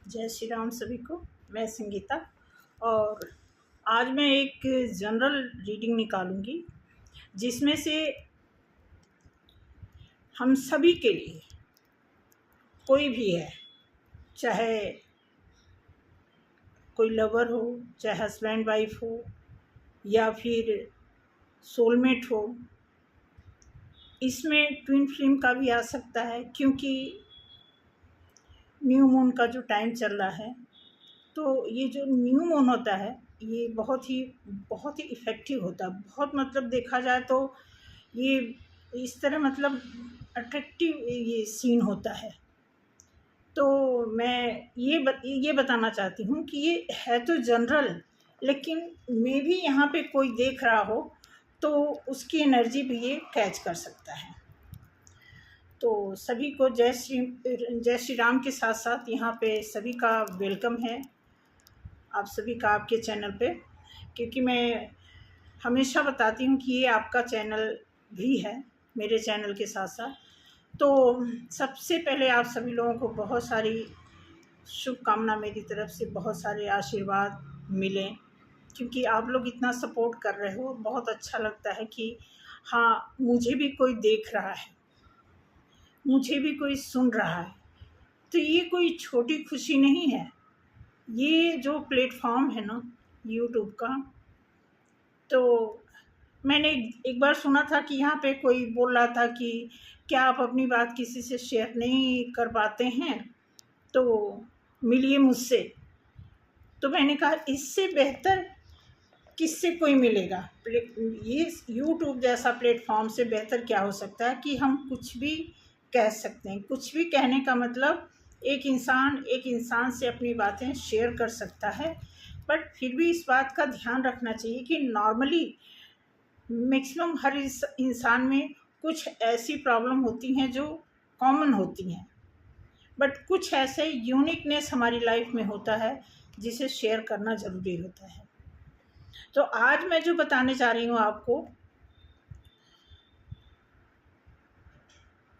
जय श्री राम सभी को। मैं संगीता और आज मैं एक जनरल रीडिंग निकालूंगी जिसमें से हम सभी के लिए, कोई भी है, चाहे कोई लवर हो, चाहे हस्बैंड वाइफ हो या फिर सोलमेट हो, इसमें ट्विन फ्लेम का भी आ सकता है क्योंकि न्यू मून का जो टाइम चल रहा है। तो ये जो न्यू मून होता है ये बहुत ही इफ़ेक्टिव होता है। बहुत मतलब देखा जाए तो ये इस तरह मतलब अट्रैक्टिव ये सीन होता है। तो मैं ये बताना चाहती हूँ कि ये है तो जनरल, लेकिन मे भी यहाँ पे कोई देख रहा हो तो उसकी एनर्जी भी ये कैच कर सकता है। तो सभी को जय श्री राम के साथ साथ यहाँ पे सभी का वेलकम है, आप सभी का आपके चैनल पे। क्योंकि मैं हमेशा बताती हूँ कि ये आपका चैनल भी है मेरे चैनल के साथ साथ। तो सबसे पहले आप सभी लोगों को बहुत सारी शुभकामना मेरी तरफ से, बहुत सारे आशीर्वाद मिलें क्योंकि आप लोग इतना सपोर्ट कर रहे हो। बहुत अच्छा लगता है कि हाँ, मुझे भी कोई देख रहा है, मुझे भी कोई सुन रहा है। तो ये कोई छोटी खुशी नहीं है। ये जो प्लेटफॉर्म है ना यूट्यूब का, तो मैंने एक बार सुना था कि यहाँ पे कोई बोल रहा था कि क्या आप अपनी बात किसी से शेयर नहीं कर पाते हैं, तो मिलिए मुझसे। तो मैंने कहा इससे बेहतर किससे कोई मिलेगा। ये यूट्यूब जैसा प्लेटफॉर्म से बेहतर क्या हो सकता है कि हम कुछ भी कह सकते हैं। कुछ भी कहने का मतलब एक इंसान से अपनी बातें शेयर कर सकता है। बट फिर भी इस बात का ध्यान रखना चाहिए कि नॉर्मली मैक्सिमम हर इंसान में कुछ ऐसी प्रॉब्लम होती हैं जो कॉमन होती हैं, बट कुछ ऐसे यूनिकनेस हमारी लाइफ में होता है जिसे शेयर करना ज़रूरी होता है। तो आज मैं जो बताने जा रही हूँ आपको,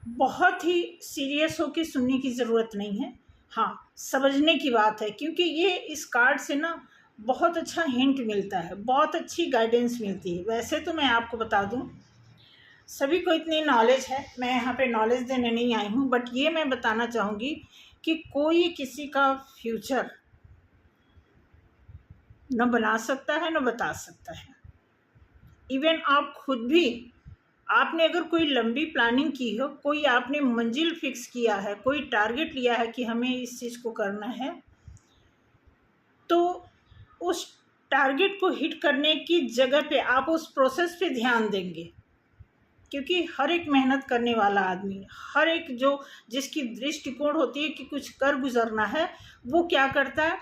बहुत ही सीरियस होकर सुनने की ज़रूरत नहीं है। हाँ, समझने की बात है क्योंकि ये इस कार्ड से ना बहुत अच्छा हिंट मिलता है, बहुत अच्छी गाइडेंस मिलती है। वैसे तो मैं आपको बता दूं, सभी को इतनी नॉलेज है, मैं यहाँ पे नॉलेज देने नहीं आई हूँ, बट ये मैं बताना चाहूँगी कि कोई किसी का फ्यूचर न बना सकता है न बता सकता है। इवन आप खुद भी, आपने अगर कोई लंबी प्लानिंग की हो, कोई आपने मंजिल फिक्स किया है, कोई टारगेट लिया है कि हमें इस चीज़ को करना है, तो उस टारगेट को हिट करने की जगह पे आप उस प्रोसेस पे ध्यान देंगे। क्योंकि हर एक मेहनत करने वाला आदमी, हर एक जो जिसकी दृष्टिकोण होती है कि कुछ कर गुजरना है, वो क्या करता है,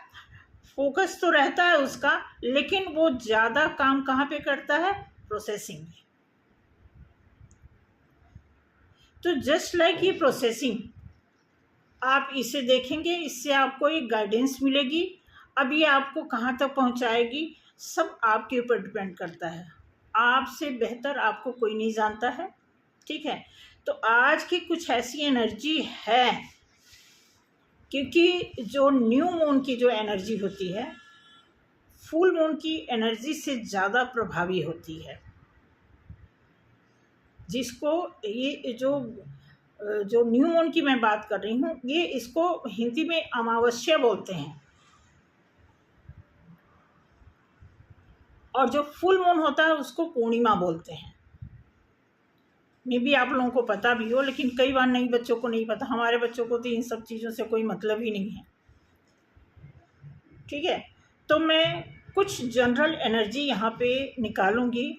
फोकस तो रहता है उसका, लेकिन वो ज़्यादा काम कहाँ पे करता है, प्रोसेसिंग में। तो जस्ट लाइक ये प्रोसेसिंग, आप इसे देखेंगे, इससे आपको एक गाइडेंस मिलेगी। अब ये आपको कहाँ तक पहुँचाएगी, सब आपके ऊपर डिपेंड करता है। आपसे बेहतर आपको कोई नहीं जानता है, ठीक है। तो आज की कुछ ऐसी एनर्जी है, क्योंकि जो न्यू मून की जो एनर्जी होती है फुल मून की एनर्जी से ज़्यादा प्रभावी होती है। जिसको ये जो न्यू मून की मैं बात कर रही हूँ, ये इसको हिंदी में अमावस्या बोलते हैं, और जो फुल मून होता है उसको पूर्णिमा बोलते हैं। मे भी आप लोगों को पता भी हो, लेकिन कई बार नई बच्चों को नहीं पता। हमारे बच्चों को तो इन सब चीज़ों से कोई मतलब ही नहीं है, ठीक है। तो मैं कुछ जनरल एनर्जी यहाँ पे निकालूंगी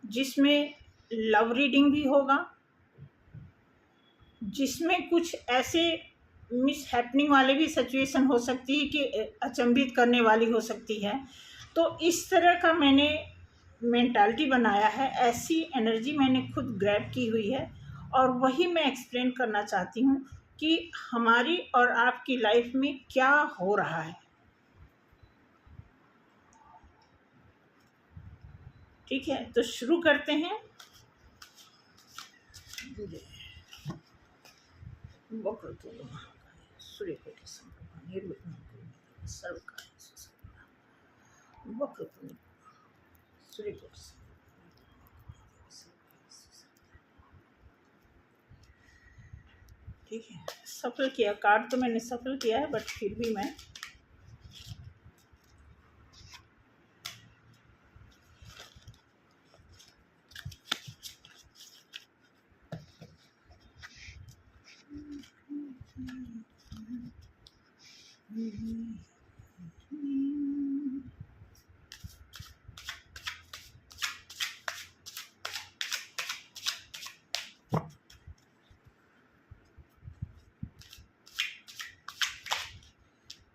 जिसमें लव रीडिंग भी होगा, जिसमें कुछ ऐसे मिस हैपनिंग वाले भी सिचुएशन हो सकती है कि अचंभित करने वाली हो सकती है। तो इस तरह का मैंने मेंटालिटी बनाया है, ऐसी एनर्जी मैंने खुद ग्रैब की हुई है, और वही मैं एक्सप्लेन करना चाहती हूँ कि हमारी और आपकी लाइफ में क्या हो रहा है, ठीक है। तो शुरू करते हैं। सूर्य को सर्वकार्येषु वक्र तुंड सूर्यकोटि ठीक है। सफल किया, कार्ड तो मैंने सफल किया है, बट फिर भी मैं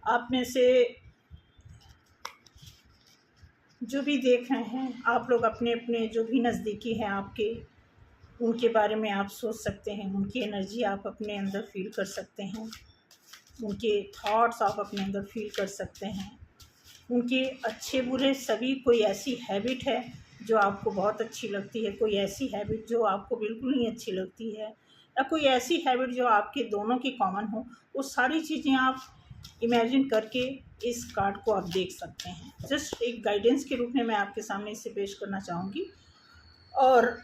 आप में से जो भी देख रहे हैं, आप लोग अपने अपने जो भी नज़दीकी हैं आपके, उनके बारे में आप सोच सकते हैं, उनकी एनर्जी आप अपने अंदर फील कर सकते हैं, उनके थॉट्स आप अपने अंदर फील कर सकते हैं, उनके अच्छे बुरे सभी। कोई ऐसी हैबिट है जो आपको बहुत अच्छी लगती है, कोई ऐसी हैबिट जो आपको बिल्कुल नहीं अच्छी लगती है, या कोई ऐसी हैबिट जो आपके दोनों की कॉमन हो, वो सारी चीज़ें आप इमेजिन करके इस कार्ड को आप देख सकते हैं। जस्ट एक गाइडेंस के रूप में मैं आपके सामने इसे पेश करना चाहूँगी। और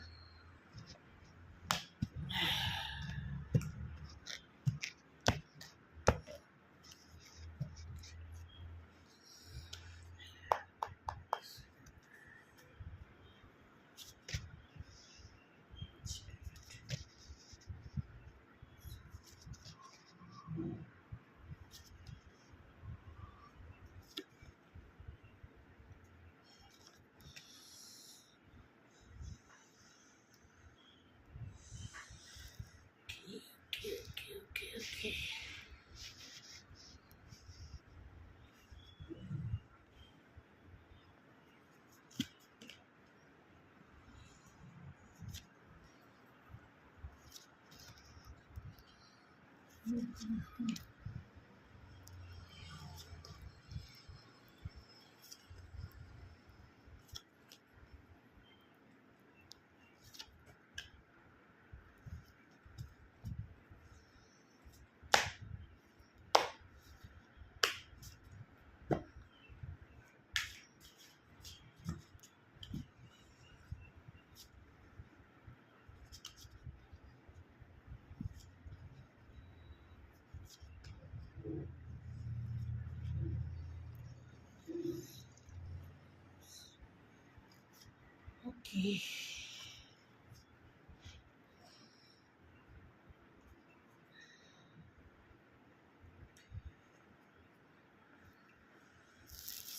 okay.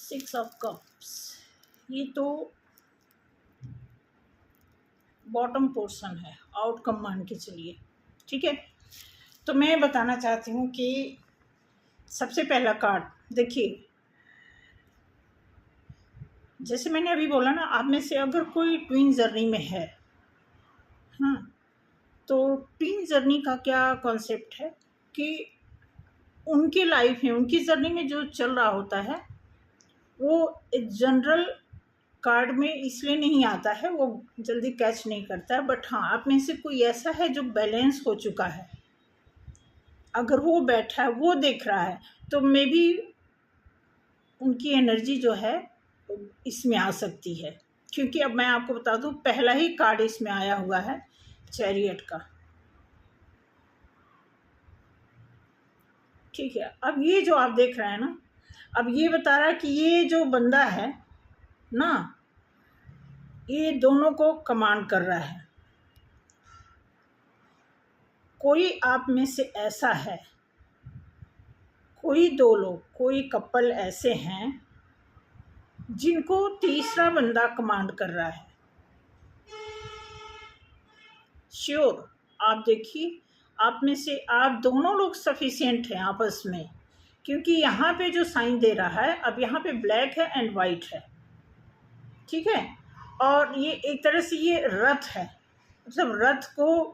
6 ऑफ कप्स, ये तो बॉटम पोर्शन है, आउटकम मान के चलिए, ठीक है। तो मैं बताना चाहती हूँ कि सबसे पहला कार्ड देखिए, जैसे मैंने अभी बोला ना, आप में से अगर कोई ट्विन जर्नी में है, हाँ, तो ट्विन जर्नी का क्या कॉन्सेप्ट है कि उनकी लाइफ में, उनकी जर्नी में जो चल रहा होता है वो एक जनरल कार्ड में इसलिए नहीं आता है, वो जल्दी कैच नहीं करता है। बट हाँ, आप में से कोई ऐसा है जो बैलेंस हो चुका है, अगर वो बैठा है, वो देख रहा है, तो मे बी उनकी एनर्जी जो है इसमें आ सकती है। क्योंकि अब मैं आपको बता दूं, पहला ही कार्ड इसमें आया हुआ है चैरियट का, ठीक है। अब ये जो आप देख रहे हैं ना, अब ये बता रहा है कि ये जो बंदा है ना, ये दोनों को कमांड कर रहा है। कोई आप में से ऐसा है, कोई दो लोग, कोई कपल ऐसे हैं जिनको तीसरा बंदा कमांड कर रहा है। श्योर, आप देखिए, आप में से आप दोनों लोग सफिशिएंट हैं आपस में, क्योंकि यहाँ पे जो साइन दे रहा है, अब यहाँ पे ब्लैक है एंड वाइट है, ठीक है। और ये एक तरह से ये रथ है, मतलब रथ को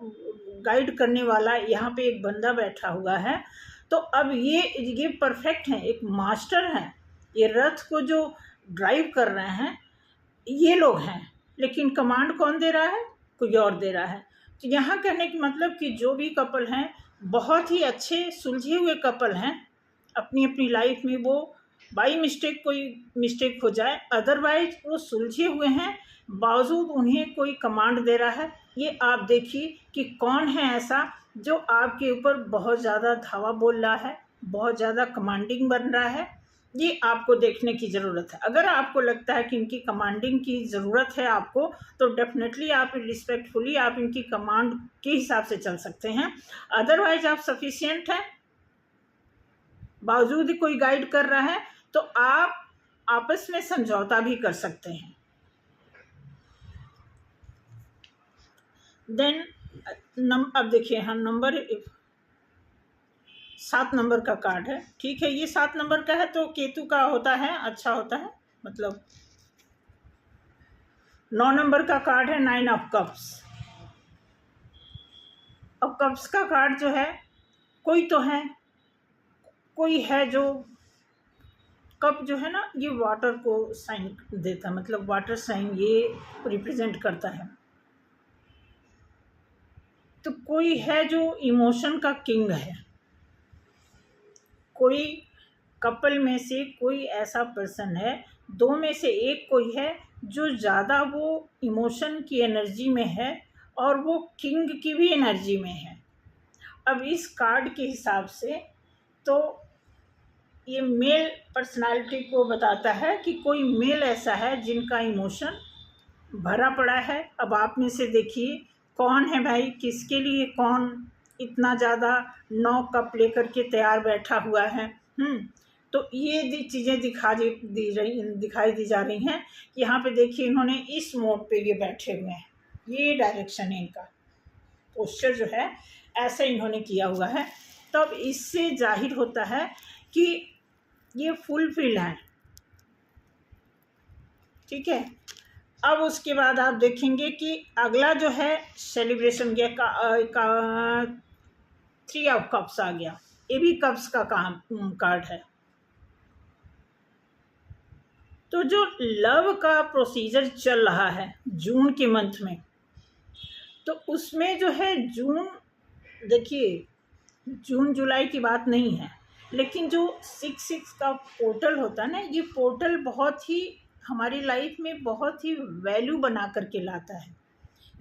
गाइड करने वाला यहाँ पे एक बंदा बैठा हुआ है। तो अब ये परफेक्ट है, एक मास्टर हैं, ये रथ को जो ड्राइव कर रहे हैं ये लोग हैं, लेकिन कमांड कौन दे रहा है? कोई और दे रहा है। तो यहाँ कहने की मतलब कि जो भी कपल हैं, बहुत ही अच्छे सुलझे हुए कपल हैं, अपनी अपनी लाइफ में वो बाई मिस्टेक कोई मिस्टेक हो जाए, अदरवाइज वो सुलझे हुए हैं, बावजूद उन्हें कोई कमांड दे रहा है। ये आप देखिए कि कौन है ऐसा जो आपके ऊपर बहुत ज़्यादा धावा बोल रहा है, बहुत ज़्यादा कमांडिंग बन रहा है। ये आपको देखने की ज़रूरत है। अगर आपको लगता है कि इनकी कमांडिंग की ज़रूरत है आपको, तो डेफिनेटली आप रिस्पेक्टफुली आप इनकी कमांड के हिसाब से चल सकते हैं। अदरवाइज आप सफिशिएंट हैं, बावजूद ही कोई गाइड कर रहा है, तो आप आपस में समझौता भी कर सकते हैं। देन अब देखिए, हम नंबर 7 नंबर का कार्ड है। ठीक है, ये 7 नंबर का है तो केतु का होता है, अच्छा होता है। मतलब 9 नंबर का कार्ड है 9 ऑफ कप्स। अब कप्स का कार्ड जो है, कोई तो है, कोई है जो कप जो है ना, ये वाटर को साइन देता है, मतलब वाटर साइन ये रिप्रेजेंट करता है। तो कोई है जो इमोशन का किंग है, कोई कपल में से कोई ऐसा पर्सन है, दो में से एक कोई है जो ज़्यादा वो इमोशन की एनर्जी में है और वो किंग की भी एनर्जी में है। अब इस कार्ड के हिसाब से तो ये मेल पर्सनालिटी को बताता है कि कोई मेल ऐसा है जिनका इमोशन भरा पड़ा है। अब आप में से देखिए कौन है भाई, किसके लिए कौन इतना ज़्यादा 9 कप लेकर के तैयार बैठा हुआ है। तो ये चीज़ें दिखाई दी जा रही हैं। यहाँ पे देखिए इन्होंने इस मोड पे ये बैठे हुए हैं, ये डायरेक्शन है इनका, पोस्चर जो है ऐसे इन्होंने किया हुआ है। तो अब इससे जाहिर होता है कि ये फुलफिल है। ठीक है, अब उसके बाद आप देखेंगे कि अगला जो है सेलिब्रेशन गया का 3 ऑफ कप्स आ गया। ये भी कप्स का कार्ड है। तो जो लव का प्रोसीजर चल रहा है जून के मंथ में, तो उसमें जो है जून, देखिए जून जुलाई की बात नहीं है, लेकिन जो 6-6 का पोर्टल होता है ना, ये पोर्टल बहुत ही हमारी लाइफ में बहुत ही वैल्यू बना करके लाता है।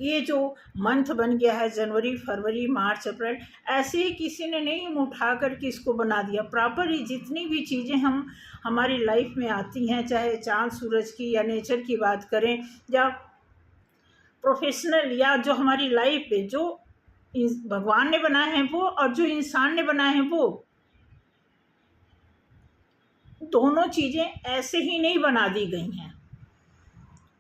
ये जो मंथ बन गया है जनवरी, फरवरी, मार्च, अप्रैल, ऐसे ही किसी ने नहीं उठा करके इसको बना दिया। प्रॉपर ही जितनी भी चीज़ें हमारी लाइफ में आती हैं, चाहे चाँद सूरज की या नेचर की बात करें या प्रोफेशनल या जो हमारी लाइफ पे जो भगवान ने बनाए हैं वो और जो इंसान ने बनाए हैं वो, दोनों चीज़ें ऐसे ही नहीं बना दी गई हैं।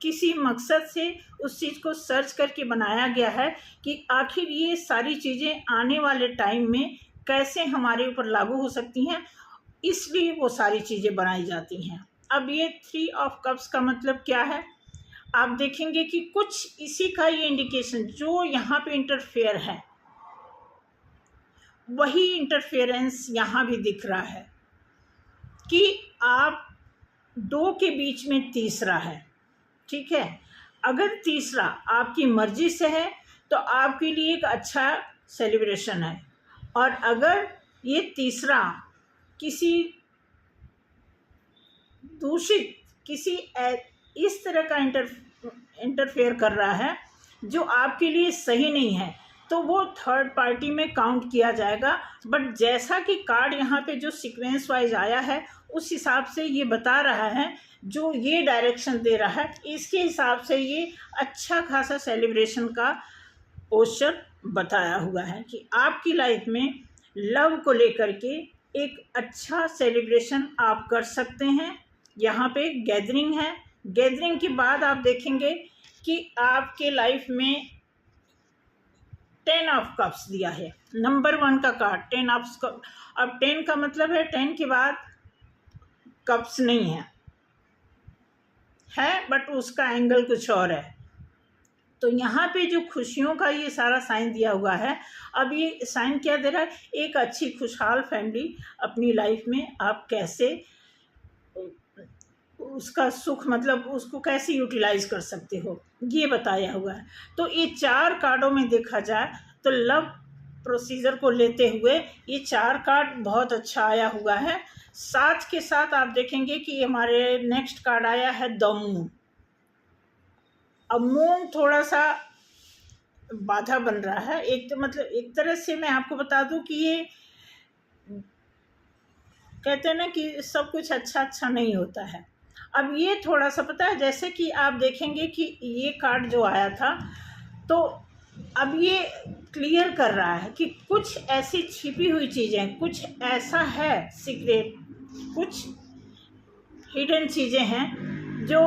किसी मकसद से उस चीज़ को सर्च करके बनाया गया है कि आखिर ये सारी चीज़ें आने वाले टाइम में कैसे हमारे ऊपर लागू हो सकती हैं, इसलिए वो सारी चीज़ें बनाई जाती हैं। अब ये 3 ऑफ कप्स का मतलब क्या है, आप देखेंगे कि कुछ इसी का ये इंडिकेशन जो यहाँ पे इंटरफेयर है, वही इंटरफेरेंस यहाँ भी दिख रहा है कि आप 2 के बीच में तीसरा है। ठीक है, अगर तीसरा आपकी मर्जी से है तो आपके लिए एक अच्छा सेलिब्रेशन है, और अगर ये तीसरा किसी दूषित किसी इस तरह का इंटरफेयर कर रहा है जो आपके लिए सही नहीं है, तो वो थर्ड पार्टी में काउंट किया जाएगा। बट जैसा कि कार्ड यहाँ पे जो सीक्वेंस वाइज आया है उस हिसाब से ये बता रहा है, जो ये डायरेक्शन दे रहा है इसके हिसाब से ये अच्छा खासा सेलिब्रेशन का पोस्चर बताया हुआ है कि आपकी लाइफ में लव को लेकर के एक अच्छा सेलिब्रेशन आप कर सकते हैं। यहाँ पे गैदरिंग है, गैदरिंग के बाद आप देखेंगे कि आपके लाइफ में 10 ऑफ कप्स दिया है, नंबर 1 का कार्ड 10 ऑफ कप। अब 10 का मतलब है 10 के बाद कप्स नहीं है बट उसका एंगल कुछ और है। तो यहाँ पे जो खुशियों का ये सारा साइन दिया हुआ है, अब ये साइन क्या दे रहा है, एक अच्छी खुशहाल फैमिली अपनी लाइफ में आप कैसे उसका सुख, मतलब उसको कैसे यूटिलाइज कर सकते हो, ये बताया हुआ है। तो ये 4 कार्डों में देखा जाए तो लव प्रोसीजर को लेते हुए ये 4 कार्ड बहुत अच्छा आया हुआ है। साथ के साथ आप देखेंगे कि हमारे नेक्स्ट कार्ड आया है द मून। अब मून थोड़ा सा बाधा बन रहा है। एक तो मतलब एक तरह से मैं आपको बता दूं कि ये कहते हैं ना कि सब कुछ अच्छा अच्छा नहीं होता है। अब ये थोड़ा सा पता है, जैसे कि आप देखेंगे कि ये कार्ड जो आया था, तो अब ये क्लियर कर रहा है कि कुछ ऐसी छिपी हुई चीज़ें, कुछ ऐसा है सीक्रेट, कुछ हिडन चीज़ें हैं जो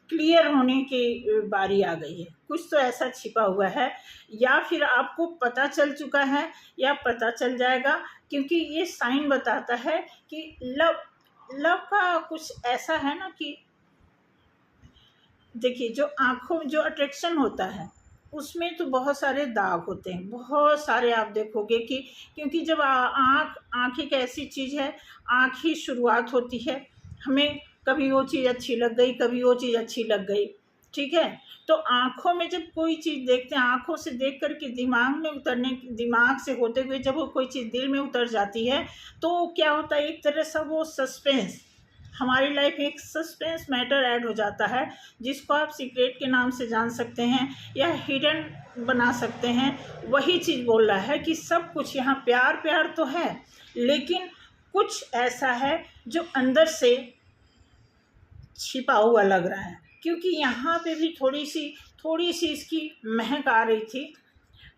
क्लियर होने की बारी आ गई है। कुछ तो ऐसा छिपा हुआ है, या फिर आपको पता चल चुका है या पता चल जाएगा, क्योंकि ये साइन बताता है कि लव का कुछ ऐसा है ना कि देखिए, जो आँखों में जो अट्रैक्शन होता है उसमें तो बहुत सारे दाग होते हैं, बहुत सारे आप देखोगे कि क्योंकि जब आँख एक ऐसी चीज़ है, आँख ही शुरुआत होती है। हमें कभी वो चीज़ अच्छी लग गई, कभी वो चीज़ अच्छी लग गई, ठीक है। तो आँखों में जब कोई चीज़ देखते हैं, आँखों से देख कर के दिमाग से होते हुए जब वो कोई चीज़ दिल में उतर जाती है, तो क्या होता है, एक तरह से वो सस्पेंस, हमारी लाइफ में एक सस्पेंस मैटर ऐड हो जाता है, जिसको आप सीक्रेट के नाम से जान सकते हैं या हिडन बना सकते हैं। वही चीज़ बोल रहा है कि सब कुछ यहाँ प्यार प्यार तो है, लेकिन कुछ ऐसा है जो अंदर से छिपा हुआ लग रहा है। क्योंकि यहाँ पे भी थोड़ी सी इसकी महक आ रही थी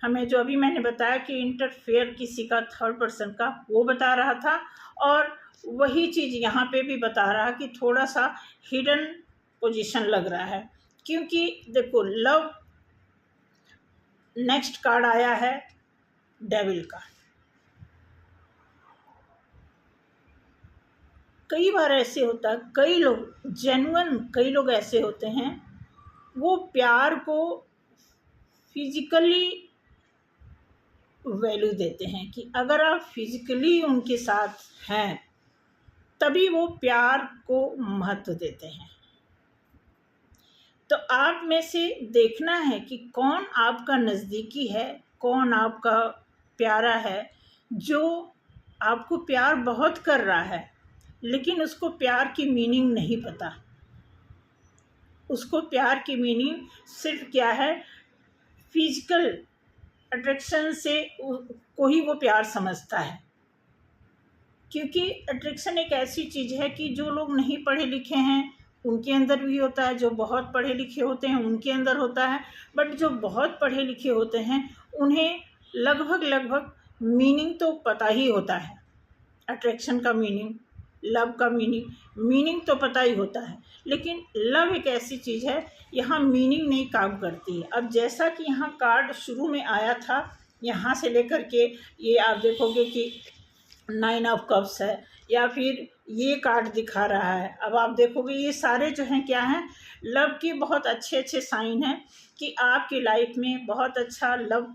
हमें, जो अभी मैंने बताया कि इंटरफेयर किसी का थर्ड पर्सन का, वो बता रहा था। और वही चीज़ यहाँ पे भी बता रहा कि थोड़ा सा हिडन पोजीशन लग रहा है। क्योंकि देखो, लव नेक्स्ट कार्ड आया है डेविल का। कई बार ऐसे होता है, कई लोग ऐसे होते हैं, वो प्यार को फिजिकली वैल्यू देते हैं कि अगर आप फिजिकली उनके साथ हैं तभी वो प्यार को महत्व देते हैं। तो आप में से देखना है कि कौन आपका नज़दीकी है, कौन आपका प्यारा है, जो आपको प्यार बहुत कर रहा है लेकिन उसको प्यार की मीनिंग नहीं पता। उसको प्यार की मीनिंग सिर्फ क्या है, फिजिकल अट्रैक्शन से को ही वो प्यार समझता है। क्योंकि अट्रैक्शन एक ऐसी चीज़ है कि जो लोग नहीं पढ़े लिखे हैं उनके अंदर भी होता है, जो बहुत पढ़े लिखे होते हैं उनके अंदर होता है। बट जो बहुत पढ़े लिखे होते हैं उन्हें लगभग मीनिंग तो पता ही होता है, अट्रैक्शन का मीनिंग, लव का मीनिंग तो पता ही होता है। लेकिन लव एक ऐसी चीज़ है, यहाँ मीनिंग नहीं काम करती है। अब जैसा कि यहाँ कार्ड शुरू में आया था, यहाँ से लेकर के ये आप देखोगे कि 9 ऑफ कप्स है, या फिर ये कार्ड दिखा रहा है। अब आप देखोगे ये सारे जो हैं क्या हैं, लव के बहुत अच्छे साइन हैं कि आपकी लाइफ में बहुत अच्छा लव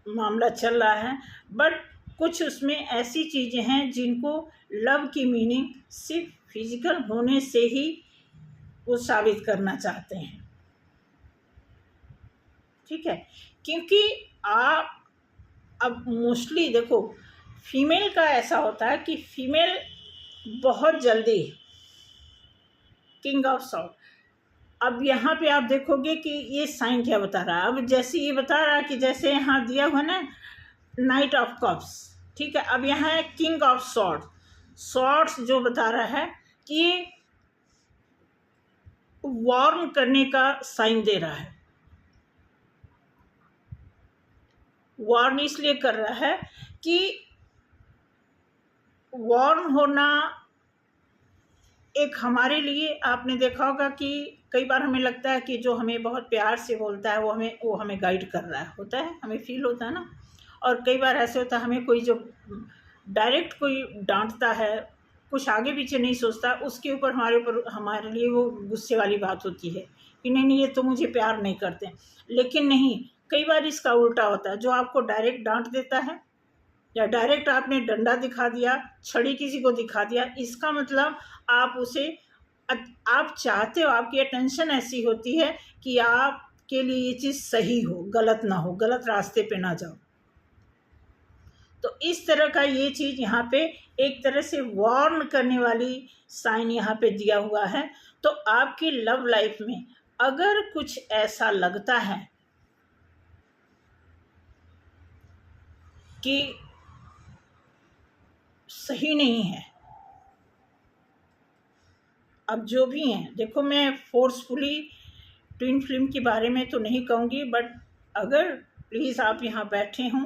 मामला चल रहा है। बट कुछ उसमें ऐसी चीज़ें हैं जिनको लव की मीनिंग सिर्फ फिजिकल होने से ही वो साबित करना चाहते हैं, ठीक है। क्योंकि आप अब मोस्टली देखो, फीमेल का ऐसा होता है कि फीमेल बहुत जल्दी किंग ऑफ सॉर्ड। अब यहाँ पे आप देखोगे कि ये साइन क्या बता रहा है। अब जैसे ये बता रहा है कि जैसे यहाँ दिया हुआ ना नाइट ऑफ कप्स, ठीक है। अब यहाँ है किंग ऑफ सॉर्ड्स जो बता रहा है कि वार्न करने का साइन दे रहा है। वार्न इसलिए कर रहा है कि वार्न होना एक हमारे लिए, आपने देखा होगा कि कई बार हमें लगता है कि जो हमें बहुत प्यार से बोलता है वो हमें गाइड कर रहा होता है, हमें फील होता है ना। और कई बार ऐसे होता है, हमें कोई जो डायरेक्ट कोई डांटता है, कुछ आगे पीछे नहीं सोचता, उसके ऊपर हमारे लिए वो गुस्से वाली बात होती है कि नहीं ये तो मुझे प्यार नहीं करते। लेकिन नहीं, कई बार इसका उल्टा होता है, जो आपको डायरेक्ट डांट देता है या डायरेक्ट आपने डंडा दिखा दिया, छड़ी किसी को दिखा दिया, इसका मतलब आप चाहते हो, आपकी अटेंशन ऐसी होती है कि आपके लिए ये चीज़ सही हो, गलत ना हो, गलत रास्ते पे ना जाओ। तो इस तरह का ये चीज़ यहाँ पे एक तरह से वार्न करने वाली साइन यहाँ पे दिया हुआ है। तो आपकी लव लाइफ में अगर कुछ ऐसा लगता है कि सही नहीं है, अब जो भी हैं, देखो मैं फोर्सफुली ट्विन फ्लेम के बारे में तो नहीं कहूँगी, बट अगर प्लीज़ आप यहाँ बैठे हों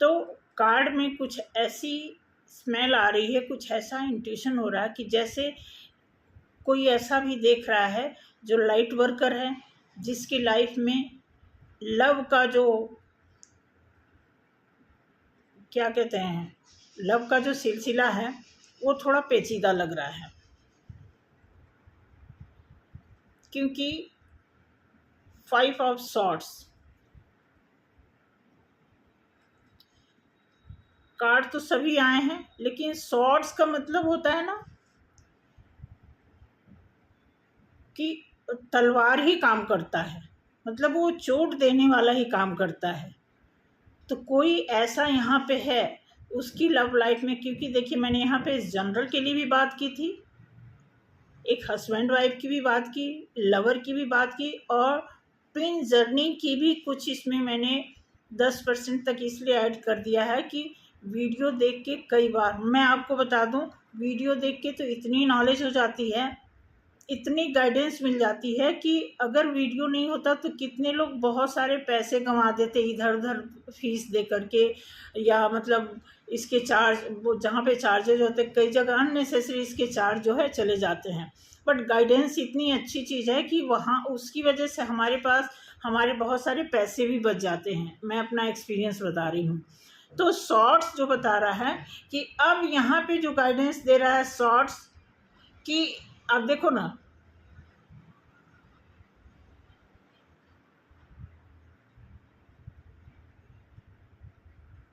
तो कार्ड में कुछ ऐसी स्मेल आ रही है, कुछ ऐसा इंट्यूशन हो रहा है कि जैसे कोई ऐसा भी देख रहा है जो लाइट वर्कर है, जिसकी लाइफ में लव का जो क्या कहते हैं, लव का जो सिलसिला है वो थोड़ा पेचीदा लग रहा है, क्योंकि 5 ऑफ सॉर्ड्स कार्ड तो सभी आए हैं, लेकिन सॉर्ड्स का मतलब होता है ना कि तलवार ही काम करता है, मतलब वो चोट देने वाला ही काम करता है। तो कोई ऐसा यहाँ पे है उसकी लव लाइफ में, क्योंकि देखिए मैंने यहाँ पे इस जनरल के लिए भी बात की थी, एक हस्बैंड वाइफ की भी बात की, लवर की भी बात की, और ट्विन जर्नी की भी कुछ इसमें मैंने 10% तक इसलिए ऐड कर दिया है कि वीडियो देख के कई बार, मैं आपको बता दूं, वीडियो देख के तो इतनी नॉलेज हो जाती है, इतनी गाइडेंस मिल जाती है कि अगर वीडियो नहीं होता तो कितने लोग बहुत सारे पैसे कमा देते इधर उधर फीस दे करके, या मतलब इसके चार्ज, वो जहाँ पे चार्जेज होते कई जगह अननेसेसरी इसके चार्ज जो है चले जाते हैं। बट गाइडेंस इतनी अच्छी चीज़ है कि वहाँ उसकी वजह से हमारे पास हमारे बहुत सारे पैसे भी बच जाते हैं। मैं अपना एक्सपीरियंस बता रही हूँ। तो शॉर्ट्स जो बता रहा है कि अब यहाँ पे जो गाइडेंस दे रहा है शॉर्ट्स कि अब देखो ना,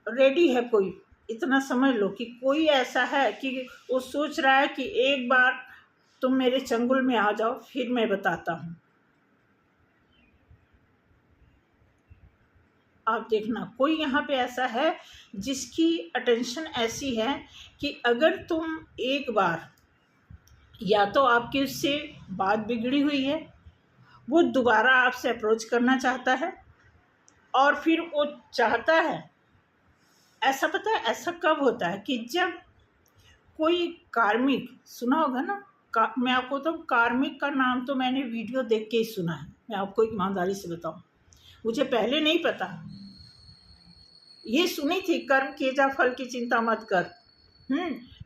रेडी है कोई, इतना समझ लो कि कोई ऐसा है कि वो सोच रहा है कि एक बार तुम मेरे चंगुल में आ जाओ फिर मैं बताता हूँ। आप देखना कोई यहाँ पे ऐसा है जिसकी अटेंशन ऐसी है कि अगर तुम एक बार, या तो आपकी उससे बात बिगड़ी हुई है, वो दोबारा आपसे अप्रोच करना चाहता है, और फिर वो चाहता है, ऐसा पता है ऐसा कब होता है कि जब कोई कार्मिक, सुना होगा ना, मैं आपको तो कार्मिक का नाम तो मैंने वीडियो देख के ही सुना है, मैं आपको ईमानदारी से बताऊं, मुझे पहले नहीं पता, ये सुनी थी कर्म किए जा फल की चिंता मत कर,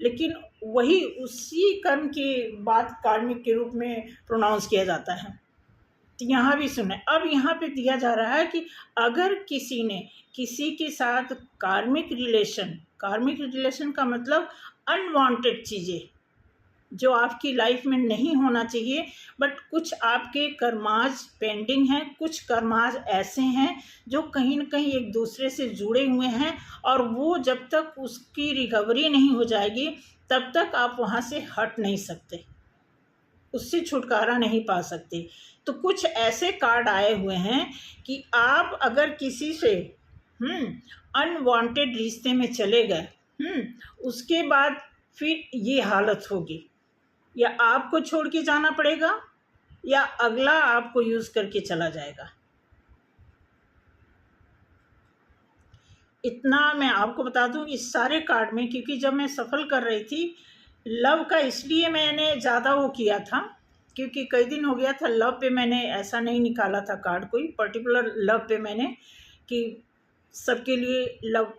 लेकिन वही उसी कर्म की बात कार्मिक के रूप में प्रोनाउंस किया जाता है। तो यहाँ भी सुने, अब यहाँ पे दिया जा रहा है कि अगर किसी ने किसी के साथ कार्मिक रिलेशन का मतलब अनवांटेड चीज़ें जो आपकी लाइफ में नहीं होना चाहिए, बट कुछ आपके कर्माज पेंडिंग हैं, कुछ कर्माज ऐसे हैं जो कहीं न कहीं एक दूसरे से जुड़े हुए हैं, और वो जब तक उसकी रिकवरी नहीं हो जाएगी तब तक आप वहाँ से हट नहीं सकते, उससे छुटकारा नहीं पा सकते। तो कुछ ऐसे कार्ड आए हुए हैं कि आप अगर किसी से अनवांटेड रिश्ते में चले गए, उसके बाद फिर ये हालत होगी, या आपको छोड़ के जाना पड़ेगा या अगला आपको यूज़ करके चला जाएगा। इतना मैं आपको बता दूं इस सारे कार्ड में, क्योंकि जब मैं सफल कर रही थी लव का, इसलिए मैंने ज़्यादा वो किया था क्योंकि कई दिन हो गया था लव पे मैंने ऐसा नहीं निकाला था कार्ड, कोई पर्टिकुलर लव पे मैंने कि सबके लिए लव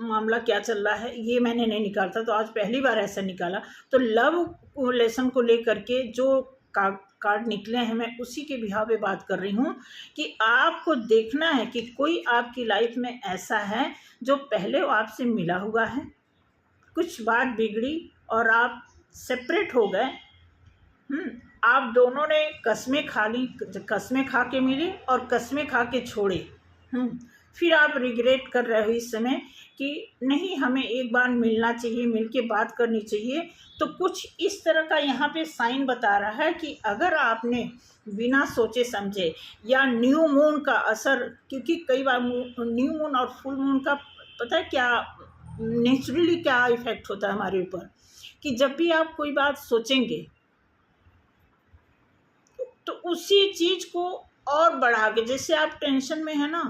मामला क्या चल रहा है ये मैंने नहीं निकालता, तो आज पहली बार ऐसा निकाला। तो लव रिलेशन को लेकर के जो कार्ड निकले हैं मैं उसी के बिहाव पे बात कर रही हूँ कि आपको देखना है कि कोई आपकी लाइफ में ऐसा है जो पहले आपसे मिला हुआ है, कुछ बात बिगड़ी और आप सेपरेट हो गए, आप दोनों ने कस्में खा ली, कस्में खा के मिली और कस्में खा के छोड़े, फिर आप रिग्रेट कर रहे हो इस समय कि नहीं, हमें एक बार मिलना चाहिए, मिल के बात करनी चाहिए। तो कुछ इस तरह का यहाँ पे साइन बता रहा है कि अगर आपने बिना सोचे समझे या न्यू मून का असर, क्योंकि कई बार न्यू मून और फुल मून का पता है क्या नेचुरली क्या इफेक्ट होता है हमारे ऊपर, कि जब भी आप कोई बात सोचेंगे तो उसी चीज को और बढ़ा के, जैसे आप टेंशन में है ना,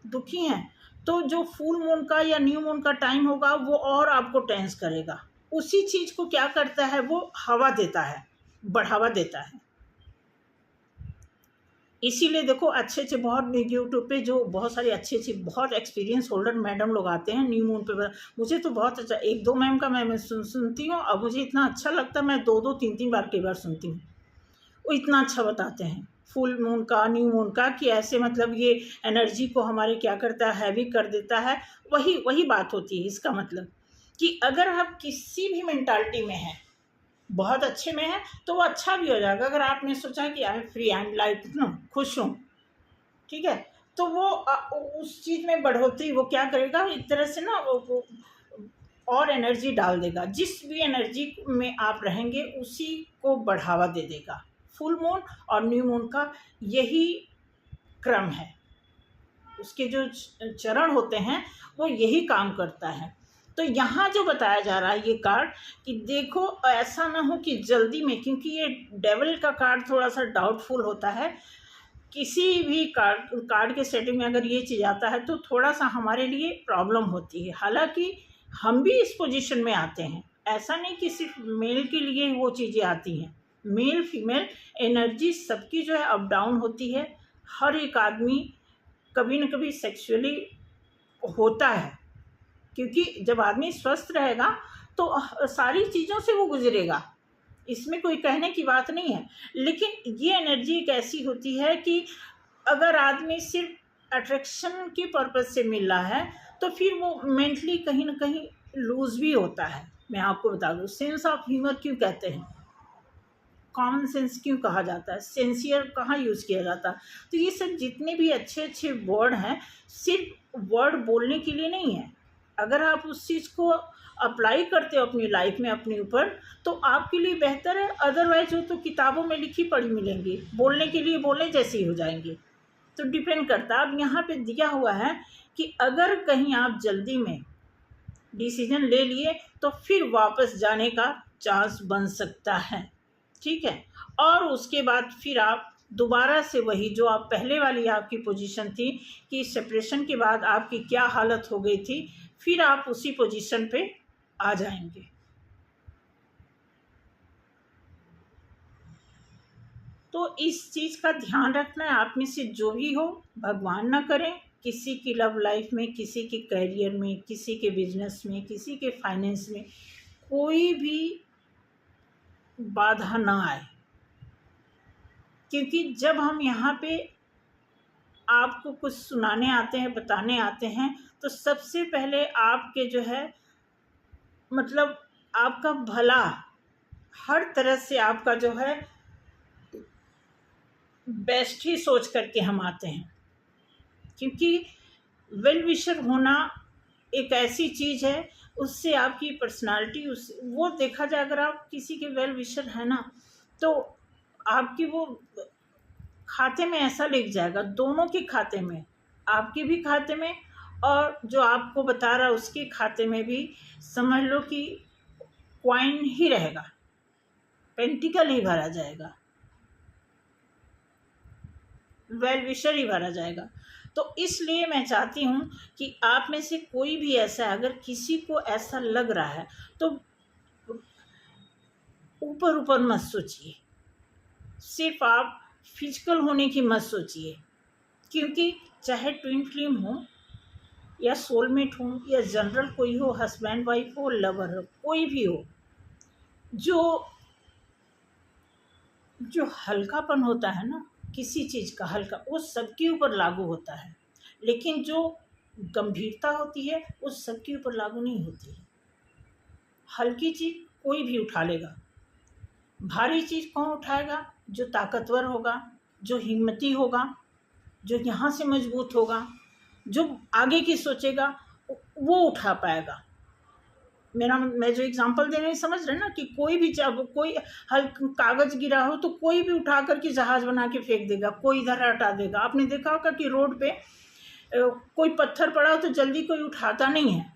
दुखी हैं, तो जो फुल मून का या न्यू मून का टाइम होगा वो और आपको टेंस करेगा। उसी चीज को क्या करता है, वो हवा देता है, बढ़ावा देता है। इसीलिए देखो अच्छे अच्छे बहुत यूट्यूब पे जो बहुत सारे अच्छे अच्छे बहुत एक्सपीरियंस होल्डर मैडम लोग आते हैं न्यू मून पे। मुझे तो बहुत अच्छा, एक दो मैम का मैं सुनती हूँ, अब मुझे इतना अच्छा लगता है, मैं दो दो तीन तीन बार कई बार सुनती हूँ। वो इतना अच्छा बताते हैं फुल मून का, न्यू मून का, कि ऐसे मतलब ये एनर्जी को हमारे क्या करता है, हैवी कर देता है। वही वही बात होती है। इसका मतलब कि अगर हम किसी भी मेंटालिटी में हैं, बहुत अच्छे में है, तो वो अच्छा भी हो जाएगा। अगर आपने सोचा कि I am free, I am like खुश हूँ, ठीक है, तो वो उस चीज़ में बढ़ोतरी वो क्या करेगा, एक तरह से ना वो और एनर्जी डाल देगा। जिस भी एनर्जी में आप रहेंगे उसी को बढ़ावा दे देगा। फुल मून और न्यू मून का यही क्रम है, उसके जो चरण होते हैं वो यही काम करता है। तो यहाँ जो बताया जा रहा है ये कार्ड, कि देखो ऐसा ना हो कि जल्दी में, क्योंकि ये डेविल का कार्ड थोड़ा सा डाउटफुल होता है। किसी भी कार्ड के सेटिंग में अगर ये चीज़ आता है तो थोड़ा सा हमारे लिए प्रॉब्लम होती है। हालांकि हम भी इस पोजीशन में आते हैं, ऐसा नहीं कि सिर्फ मेल के लिए वो चीज़ें आती हैं। मेल फीमेल एनर्जी सबकी जो है अप डाउन होती है। हर एक आदमी कभी न कभी सेक्सुअली होता है, क्योंकि जब आदमी स्वस्थ रहेगा तो सारी चीज़ों से वो गुजरेगा, इसमें कोई कहने की बात नहीं है। लेकिन ये एनर्जी एक ऐसी होती है कि अगर आदमी सिर्फ अट्रैक्शन के पर्पज से मिल रहा है तो फिर वो मेंटली कहीं ना कहीं लूज भी होता है। मैं आपको बता दूँ, सेंस ऑफ ह्यूमर क्यों कहते हैं, कॉमन सेंस क्यों कहा जाता है, सेंसियर कहाँ यूज़ किया जाता है। तो ये सब जितने भी अच्छे अच्छे वर्ड हैं, सिर्फ वर्ड बोलने के लिए नहीं है। अगर आप उस चीज़ को अप्लाई करते हो अपनी लाइफ में अपने ऊपर, तो आपके लिए बेहतर है। अदरवाइज वो तो किताबों में लिखी पढ़ी मिलेंगी, बोलने के लिए बोले जैसे ही हो जाएंगे। तो डिपेंड करता है। अब यहाँ पे दिया हुआ है कि अगर कहीं आप जल्दी में डिसीजन ले लिए तो फिर वापस जाने का चांस बन सकता है, ठीक है। और उसके बाद फिर आप दोबारा से वही जो आप पहले वाली आपकी पोजीशन थी कि सेपरेशन के बाद आपकी क्या हालत हो गई थी, फिर आप उसी पोजीशन पे आ जाएंगे। तो इस चीज़ का ध्यान रखना है। आप में से जो भी हो, भगवान ना करें किसी की लव लाइफ में, किसी के करियर में, किसी के बिजनेस में, किसी के फाइनेंस में कोई भी बाधा ना आए। क्योंकि जब हम यहाँ पे आपको कुछ सुनाने आते हैं, बताने आते हैं, तो सबसे पहले आपके जो है मतलब आपका भला, हर तरह से आपका जो है बेस्ट ही सोच करके हम आते हैं। क्योंकि वेल विशर होना एक ऐसी चीज़ है, उससे आपकी पर्सनालिटी उस वो देखा जाए, अगर आप किसी के वेल विशर है ना, तो आपकी वो खाते में ऐसा लिख जाएगा, दोनों के खाते में, आपके भी खाते में और जो आपको बता रहा है उसके खाते में भी। समझ लो कि कॉइन ही रहेगा, पेंटिकल ही भरा जाएगा, वेल विशर ही भरा जाएगा। तो इसलिए मैं चाहती हूँ कि आप में से कोई भी ऐसा है, अगर किसी को ऐसा लग रहा है तो ऊपर ऊपर मत सोचिए, सिर्फ आप फिजिकल होने की मत सोचिए। क्योंकि चाहे ट्विन फ्लेम हो या सोलमेट हो या जनरल कोई हो, हस्बैंड वाइफ हो, लवर हो, कोई भी हो, जो हल्कापन होता है ना किसी चीज़ का, हल्का, वो सबके ऊपर लागू होता है। लेकिन जो गंभीरता होती है वो सबके ऊपर लागू नहीं होती है। हल्की चीज़ कोई भी उठा लेगा, भारी चीज़ कौन उठाएगा? जो ताकतवर होगा, जो हिम्मती होगा, जो यहाँ से मजबूत होगा, जो आगे की सोचेगा वो उठा पाएगा। मैं जो एग्जांपल दे रही हूँ समझ रहे हैं ना, कि कोई भी जब कोई कागज गिरा हो तो कोई भी उठा करके जहाज बना के फेंक देगा, कोई इधर हटा देगा। आपने देखा होगा कि रोड पे कोई पत्थर पड़ा हो तो जल्दी कोई उठाता नहीं है।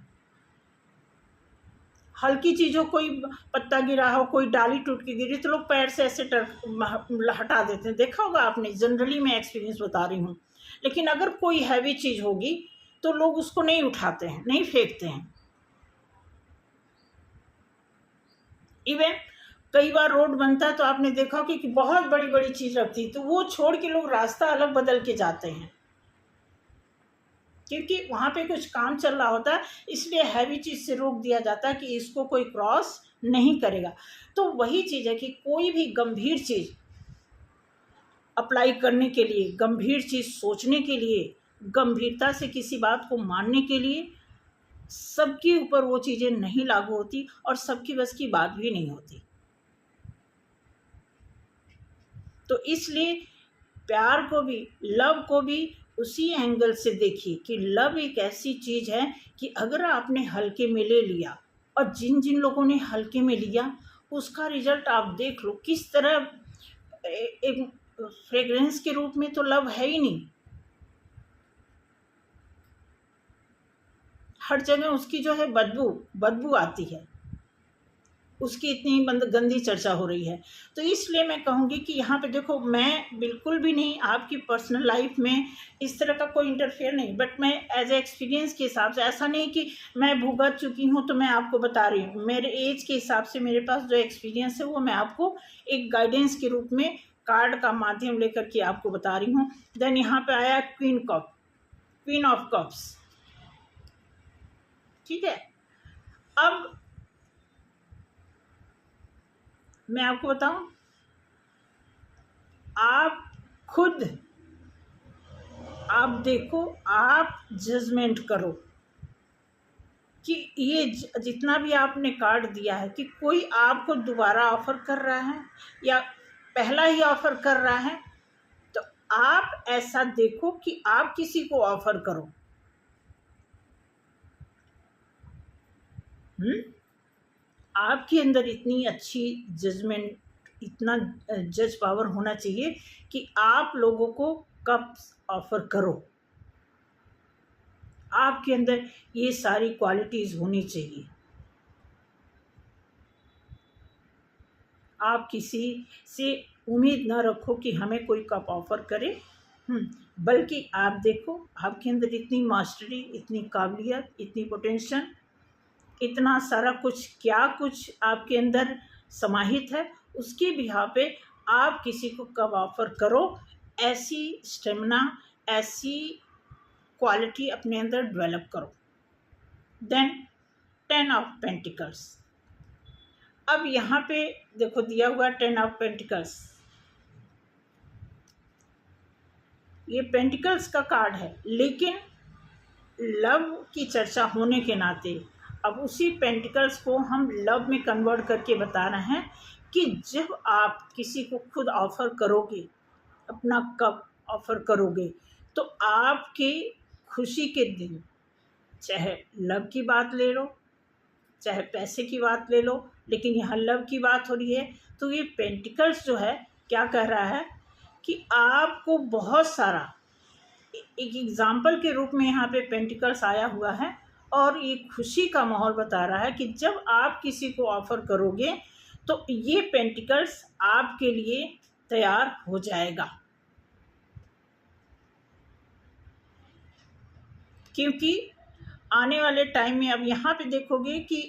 हल्की चीज़ हो, कोई पत्ता गिरा हो, कोई डाली टूट के गिरी, तो लोग पैर से ऐसे हटा देते हैं। देखा होगा आपने, जनरली मैं एक्सपीरियंस बता रही हूँ। लेकिन अगर कोई हैवी चीज़ होगी तो लोग उसको नहीं उठाते हैं, नहीं फेंकते हैं। इवन कई बार रोड बनता है तो आपने देखा कि बहुत बड़ी बड़ी चीज़ रखती, तो वो छोड़ के लोग रास्ता अलग बदल के जाते हैं, क्योंकि वहाँ पे कुछ काम चल रहा होता है, इसलिए हैवी चीज़ से रोक दिया जाता है कि इसको कोई क्रॉस नहीं करेगा। तो वही चीज़ है कि कोई भी गंभीर चीज़ अप्लाई करने के लिए, गंभीर चीज़ सोचने के लिए, गंभीरता से किसी बात को मानने के लिए सबके ऊपर वो चीज़ें नहीं लागू होती और सबकी बस की बात भी नहीं होती। तो इसलिए प्यार को भी, लव को भी उसी एंगल से देखिए कि लव एक ऐसी चीज़ है कि अगर आपने हल्के में ले लिया, और जिन जिन लोगों ने हल्के में लिया उसका रिजल्ट आप देख लो किस तरह। एक फ्रेग्रेंस के रूप में तो लव है ही नहीं, हर जगह उसकी जो है बदबू आती है, उसकी इतनी गंदी चर्चा हो रही है। तो इसलिए मैं कहूँगी कि यहाँ पे देखो, मैं बिल्कुल भी नहीं आपकी पर्सनल लाइफ में इस तरह का कोई इंटरफेयर नहीं, बट मैं एज ए एक्सपीरियंस के हिसाब से, ऐसा नहीं कि मैं भुगत चुकी हूँ तो मैं आपको बता रही हूँ। मेरे एज के हिसाब से मेरे पास जो एक्सपीरियंस है वो मैं आपको एक गाइडेंस के रूप में कार्ड का माध्यम लेकर के आपको बता रही हूँ। देन यहाँ पे आया क्वीन ऑफ कप्स, ठीक है। अब मैं आपको बताऊं, आप खुद आप देखो, आप जजमेंट करो कि ये जितना भी आपने कार्ड दिया है कि कोई आपको दोबारा ऑफर कर रहा है या पहला ही ऑफर कर रहा है, तो आप ऐसा देखो कि आप किसी को ऑफर करो। आपके अंदर इतनी अच्छी जजमेंट, इतना जज पावर होना चाहिए कि आप लोगों को कब ऑफर करो। आपके अंदर ये सारी क्वालिटीज़ होनी चाहिए। आप किसी से उम्मीद ना रखो कि हमें कोई कप ऑफर करे, बल्कि आप देखो आपके अंदर इतनी मास्टरी, इतनी काबिलियत, इतनी पोटेंशियल, इतना सारा कुछ, क्या कुछ आपके अंदर समाहित है, उसके बिहाफ पे आप किसी को कब ऑफर करो। ऐसी स्टेमिना, ऐसी क्वालिटी अपने अंदर डेवलप करो। Then 10 of pentacles. अब यहाँ पे देखो दिया हुआ 10 ऑफ पेंटिकल्स, ये पेंटिकल्स का कार्ड है, लेकिन लव की चर्चा होने के नाते अब उसी पेंटिकल्स को हम लव में कन्वर्ट करके बता रहे हैं कि जब आप किसी को खुद ऑफ़र करोगे, अपना कप ऑफ़र करोगे, तो आपकी खुशी के दिन, चाहे लव की बात ले लो, चाहे पैसे की बात ले लो, लेकिन यहाँ लव की बात हो रही है। तो ये पेंटिकल्स जो है क्या कह रहा है कि आपको बहुत सारा, एक एग्ज़ाम्पल के रूप में यहाँ पे पेंटिकल्स आया हुआ है और ये खुशी का माहौल बता रहा है कि जब आप किसी को ऑफ़र करोगे तो ये पेंटिकल्स आपके लिए तैयार हो जाएगा, क्योंकि आने वाले टाइम में अब यहाँ पे देखोगे कि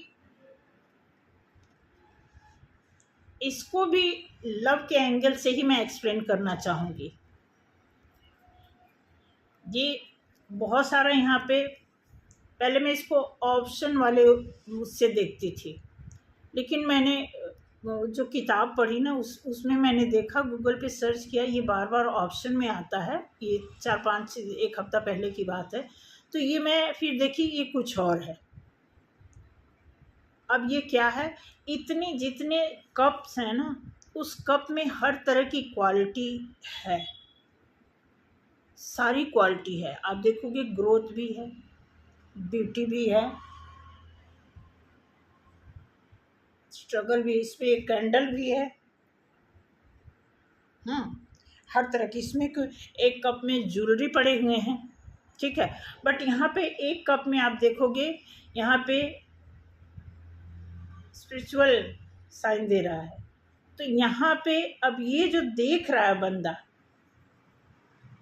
इसको भी लव के एंगल से ही मैं एक्सप्लेन करना चाहूँगी। ये बहुत सारा यहाँ पे, पहले मैं इसको ऑप्शन वाले उससे देखती थी, लेकिन मैंने जो किताब पढ़ी ना उसमें मैंने देखा, गूगल पे सर्च किया, ये बार बार ऑप्शन में आता है। ये 4-5 एक हफ़्ता पहले की बात है। तो ये मैं फिर देखी, ये कुछ और है। अब ये क्या है, इतने जितने कप्स हैं ना, उस कप में हर तरह की क्वालिटी है। सारी क्वालिटी है। आप देखोगे ग्रोथ भी है, ब्यूटी भी है, स्ट्रगल भी, इसमें एक कैंडल भी है। हर तरह की इसमें एक कप में ज्वेलरी पड़े हुए हैं, ठीक है। बट यहाँ पे एक कप में आप देखोगे, यहाँ पे स्पिरिचुअल साइन दे रहा है। तो यहाँ पे अब ये जो देख रहा है बंदा,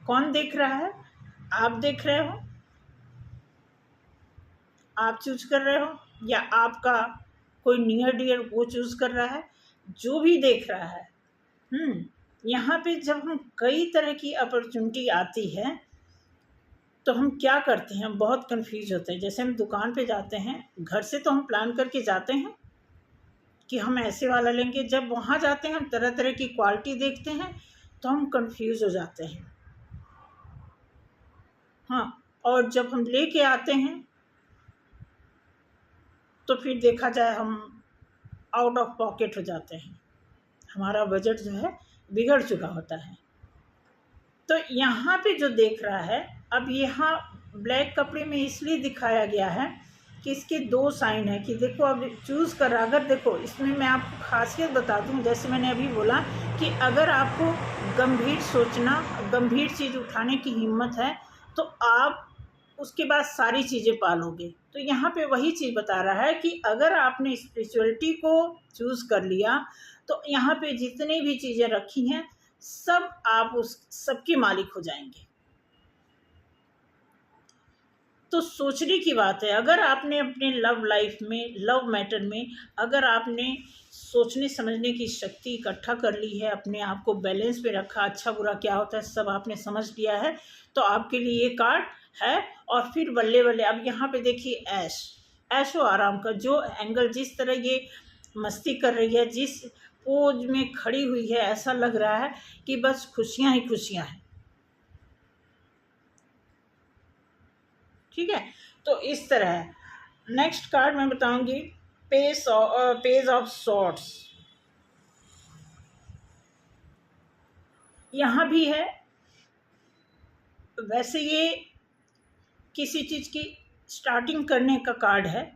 कौन देख रहा है? आप देख रहे हो, आप चूज कर रहे हो, या आपका कोई नियर डियर वो चूज कर रहा है? जो भी देख रहा है। यहाँ पे जब हम कई तरह की अपॉर्चुनिटी आती है तो हम क्या करते हैं, बहुत कंफ्यूज होते हैं। जैसे हम दुकान पे जाते हैं, घर से तो हम प्लान करके जाते हैं कि हम ऐसे वाला लेंगे। जब वहाँ जाते हैं हम तरह तरह की क्वालिटी देखते हैं तो हम कंफ्यूज हो जाते हैं। और जब हम लेके आते हैं तो फिर देखा जाए हम आउट ऑफ पॉकेट हो जाते हैं, हमारा बजट जो है बिगड़ चुका होता है। तो यहाँ पे जो देख रहा है, अब यहाँ ब्लैक कपड़े में इसलिए दिखाया गया है कि इसके 2 साइन है कि देखो अब चूज़ कर, अगर देखो इसमें मैं आपको खासियत बता दूँ। जैसे मैंने अभी बोला कि अगर आपको गंभीर सोचना, गंभीर चीज़ उठाने की हिम्मत है तो आप उसके बाद सारी चीज़ें पालोगे। तो यहाँ पे वही चीज़ बता रहा है कि अगर आपने स्पिरिचुअलिटी को चूज़ कर लिया तो यहाँ पे जितनी भी चीज़ें रखी हैं सब आप उस सबके मालिक हो जाएंगे। तो सोचने की बात है, अगर आपने अपने लव लाइफ में, लव मैटर में, अगर आपने सोचने समझने की शक्ति इकट्ठा कर ली है, अपने आप को बैलेंस में रखा, अच्छा बुरा क्या होता है सब आपने समझ लिया है, तो आपके लिए ये कार्ड है। और फिर बल्ले बल्ले अब यहाँ पे देखिए ऐशो आराम का जो एंगल, जिस तरह ये मस्ती कर रही है, जिस पोज में खड़ी हुई है, ऐसा लग रहा है कि बस खुशियाँ ही खुशियाँ हैं, ठीक है। तो इस तरह है। नेक्स्ट कार्ड मैं बताऊंगी पेज ऑफ सॉर्ड्स। यहाँ भी है, वैसे ये किसी चीज़ की स्टार्टिंग करने का कार्ड है।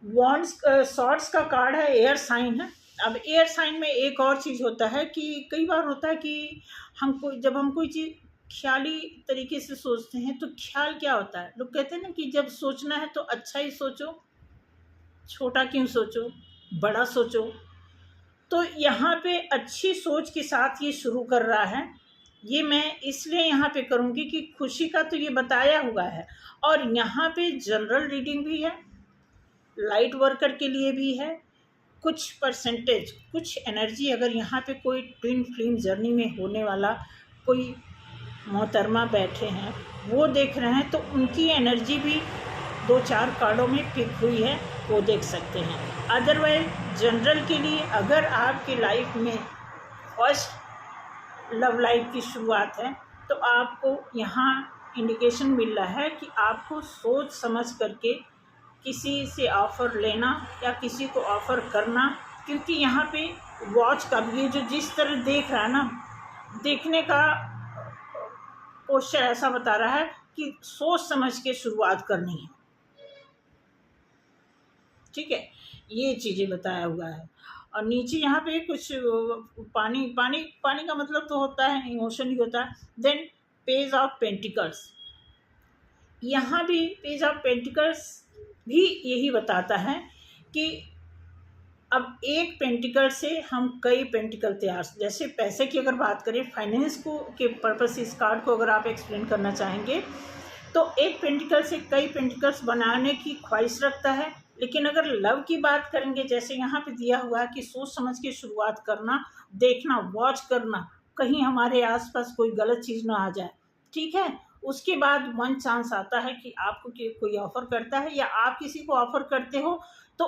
वॉन्ड्स सॉर्ड्स का कार्ड है, एयर साइन है। अब एयर साइन में एक और चीज़ होता है कि कई बार होता है कि जब हम कोई चीज़ ख्याली तरीके से सोचते हैं तो ख्याल क्या होता है, लोग कहते हैं ना कि जब सोचना है तो अच्छा ही सोचो, छोटा क्यों सोचो, बड़ा सोचो। तो यहाँ पे अच्छी सोच के साथ ये शुरू कर रहा है। ये मैं इसलिए यहाँ पे करूँगी कि खुशी का तो ये बताया हुआ है, और यहाँ पे जनरल रीडिंग भी है, लाइट वर्कर के लिए भी है, कुछ परसेंटेज, कुछ एनर्जी। अगर यहाँ पे कोई ट्विन फ्लेम जर्नी में होने वाला कोई मोहतरमा बैठे हैं, वो देख रहे हैं, तो उनकी एनर्जी भी 2-4 कार्डों में पिक हुई है, वो देख सकते हैं। अदरवाइज जनरल के लिए अगर आपकी लाइफ में फर्स्ट लव लाइफ की शुरुआत है तो आपको यहाँ इंडिकेशन मिल रहा है कि आपको सोच समझ करके किसी से ऑफ़र लेना या किसी को ऑफ़र करना, क्योंकि यहाँ पे वॉच का भी जो जिस तरह देख रहा है ना, देखने का पोस्चर ऐसा बता रहा है कि सोच समझ के शुरुआत करनी है, ठीक है। ये चीज़ें बताया हुआ है। और नीचे यहाँ पे कुछ पानी पानी पानी का मतलब तो होता है इमोशन ही होता है। देन पेज ऑफ पेंटिकल्स, यहाँ भी पेज ऑफ पेंटिकल्स भी यही बताता है कि अब एक पेंटिकल से हम कई पेंटिकल तैयार, जैसे पैसे की अगर बात करें, फाइनेंस को के पर्पस इस कार्ड को अगर आप एक्सप्लेन करना चाहेंगे तो एक पेंटिकल से कई पेंटिकल्स बनाने की ख्वाहिश रखता है। लेकिन अगर लव की बात करेंगे, जैसे यहाँ पे दिया हुआ है कि सोच समझ के शुरुआत करना, देखना, वॉच करना, कहीं हमारे आसपास कोई गलत चीज़ ना आ जाए, ठीक है। उसके बाद 1 चांस आता है कि आपको कोई ऑफ़र करता है या आप किसी को ऑफ़र करते हो, तो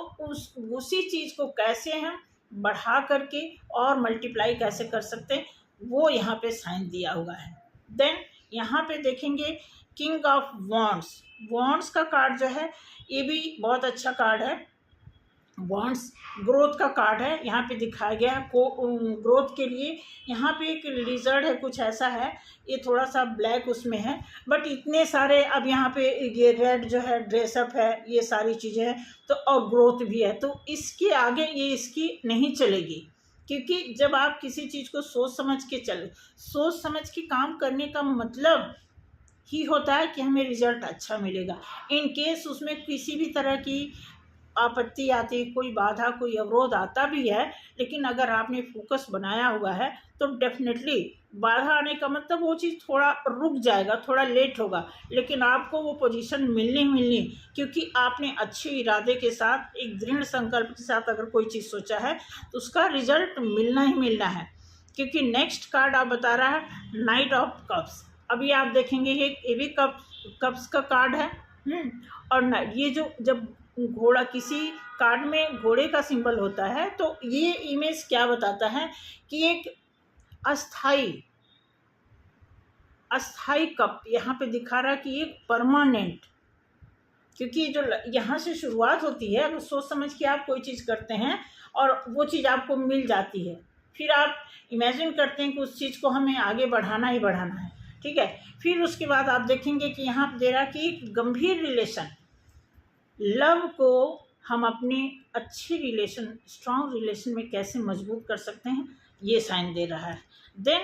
उसी चीज़ को कैसे हम बढ़ा करके और मल्टीप्लाई कैसे कर सकते हैं, वो यहाँ पे साइन दिया हुआ है। देन यहाँ पे देखेंगे किंग ऑफ वॉन्ड्स। वॉन्ड्स का कार्ड जो है ये भी बहुत अच्छा कार्ड है। बॉन्ड्स ग्रोथ का कार्ड है, यहाँ पे दिखाया गया है ग्रोथ के लिए। यहाँ पे एक लिजर्ड है, कुछ ऐसा है, ये थोड़ा सा ब्लैक उसमें है, बट इतने सारे, अब यहाँ पे ये रेड जो है ड्रेसअप है, ये सारी चीज़ें हैं, तो और ग्रोथ भी है, तो इसके आगे ये इसकी नहीं चलेगी। क्योंकि जब आप किसी चीज़ को सोच समझ के चले, सोच समझ के काम करने का मतलब ही होता है कि हमें रिजल्ट अच्छा मिलेगा। इन केस उसमें किसी भी तरह की आपत्ति आती, कोई बाधा, कोई अवरोध आता भी है, लेकिन अगर आपने फोकस बनाया हुआ है तो डेफिनेटली बाधा आने का मतलब वो चीज़ थोड़ा रुक जाएगा, थोड़ा लेट होगा, लेकिन आपको वो पोजीशन मिलनी, क्योंकि आपने अच्छे इरादे के साथ, एक दृढ़ संकल्प के साथ अगर कोई चीज़ सोचा है तो उसका रिजल्ट मिलना ही मिलना है। क्योंकि नेक्स्ट कार्ड आप बता रहा है नाइट ऑफ कप्स। अभी आप देखेंगे ये भी कप्स का कार्ड है। और ये जो जब घोड़ा, किसी कार्ड में घोड़े का सिंबल होता है, तो ये इमेज क्या बताता है कि एक अस्थाई कप यहाँ पे दिखा रहा है कि एक परमानेंट, क्योंकि जो यहाँ से शुरुआत होती है, अगर सोच समझ के आप कोई चीज़ करते हैं और वो चीज़ आपको मिल जाती है, फिर आप इमेजिन करते हैं कि उस चीज़ को हमें आगे बढ़ाना ही बढ़ाना है, ठीक है। फिर उसके बाद आप देखेंगे कि यहाँ पे दे रहा कि गंभीर रिलेशन, लव को हम अपने अच्छे रिलेशन, स्ट्रॉन्ग रिलेशन में कैसे मजबूत कर सकते हैं, ये साइन दे रहा है। देन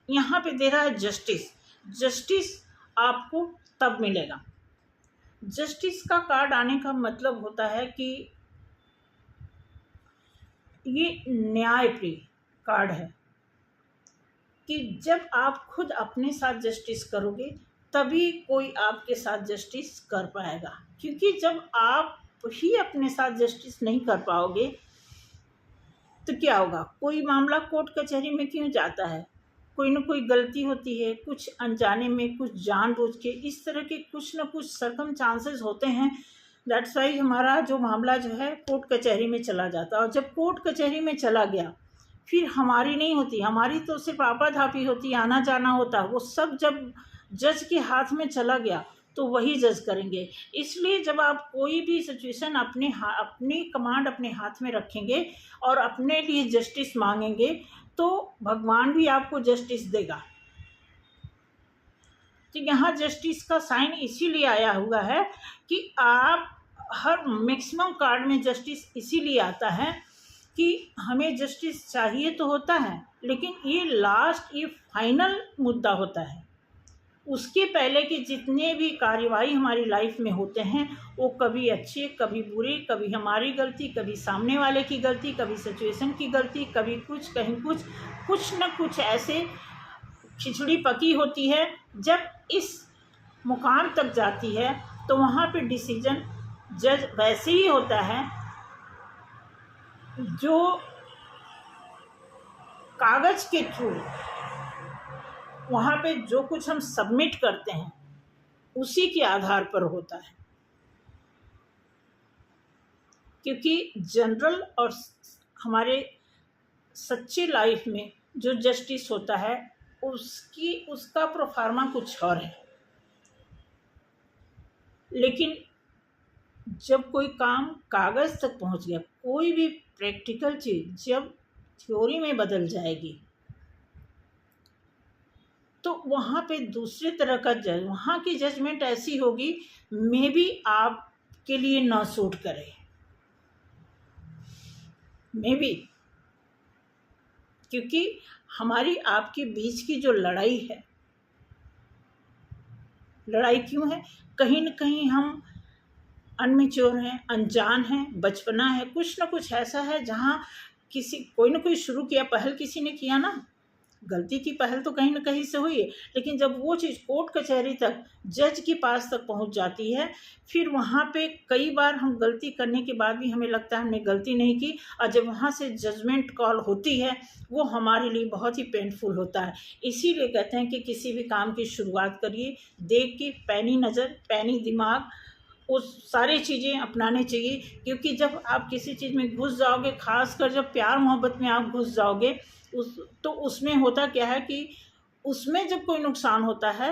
यहाँ पे दे रहा है जस्टिस आपको तब मिलेगा। जस्टिस का कार्ड आने का मतलब होता है कि ये न्यायप्रिय कार्ड है, कि जब आप खुद अपने साथ जस्टिस करोगे तभी कोई आपके साथ जस्टिस कर पाएगा। क्योंकि जब आप ही अपने साथ जस्टिस नहीं कर पाओगे तो क्या होगा, कोई मामला कोर्ट कचहरी में क्यों जाता है, कोई ना कोई गलती होती है, कुछ अनजाने में, कुछ जानबूझ के, इस तरह के कुछ ना कुछ सरकमस्टांसेस होते हैं। दैट्स वाई हमारा जो मामला जो है कोर्ट कचहरी में चला जाता है। और जब कोर्ट कचहरी में चला गया, फिर हमारी नहीं होती, हमारी तो सिर्फ आपाधापी होती, आना जाना होता, वो सब जब जज के हाथ में चला गया तो वही जज करेंगे। इसलिए जब आप कोई भी सिचुएशन अपनी कमांड अपने हाथ में रखेंगे और अपने लिए जस्टिस मांगेंगे, तो भगवान भी आपको जस्टिस देगा। तो यहाँ जस्टिस का साइन इसीलिए आया हुआ है कि आप हर मैक्सिमम कार्ड में जस्टिस इसीलिए आता है कि हमें जस्टिस चाहिए तो होता है, लेकिन ये लास्ट, ये फाइनल मुद्दा होता है। उसके पहले के जितने भी कार्यवाही हमारी लाइफ में होते हैं, वो कभी अच्छे, कभी बुरे, कभी हमारी गलती, कभी सामने वाले की गलती, कभी सिचुएशन की गलती, कभी कुछ, कहीं कुछ न कुछ ऐसे खिचड़ी पकी होती है। जब इस मुकाम तक जाती है तो वहाँ पे डिसीजन जज वैसे ही होता है जो कागज़ के थ्रू वहाँ पे जो कुछ हम सबमिट करते हैं उसी के आधार पर होता है। क्योंकि जनरल और हमारे सच्चे लाइफ में जो जस्टिस होता है उसका प्रोफार्मा कुछ और है, लेकिन जब कोई काम कागज़ तक पहुंच गया, कोई भी प्रैक्टिकल चीज़ जब थ्योरी में बदल जाएगी, तो वहाँ पे दूसरे तरह का वहाँ की जजमेंट ऐसी होगी, मे बी आपके लिए ना सूट करे, मे बी, क्योंकि हमारी आपके बीच की जो लड़ाई है, लड़ाई क्यों है, कहीं न कहीं हम अनमेच्योर हैं, अनजान हैं, बचपना है, कुछ ना कुछ ऐसा है जहाँ कोई ना कोई शुरू किया, पहल किसी ने किया ना, गलती की पहल तो कहीं ना कहीं से हुई है, लेकिन जब वो चीज़ कोर्ट कचहरी तक, जज के पास तक पहुंच जाती है, फिर वहाँ पे कई बार हम गलती करने के बाद भी हमें लगता है हमने गलती नहीं की, और जब वहाँ से जजमेंट कॉल होती है वो हमारे लिए बहुत ही पेनफुल होता है। इसीलिए कहते हैं कि किसी भी काम की शुरुआत करिए देख के, पैनी नज़र, पैनी दिमाग, उस सारी चीज़ें अपनाने चाहिए। क्योंकि जब आप किसी चीज़ में घुस जाओगे, खासकर जब प्यार मोहब्बत में आप घुस जाओगे, तो उसमें होता क्या है कि उसमें जब कोई नुकसान होता है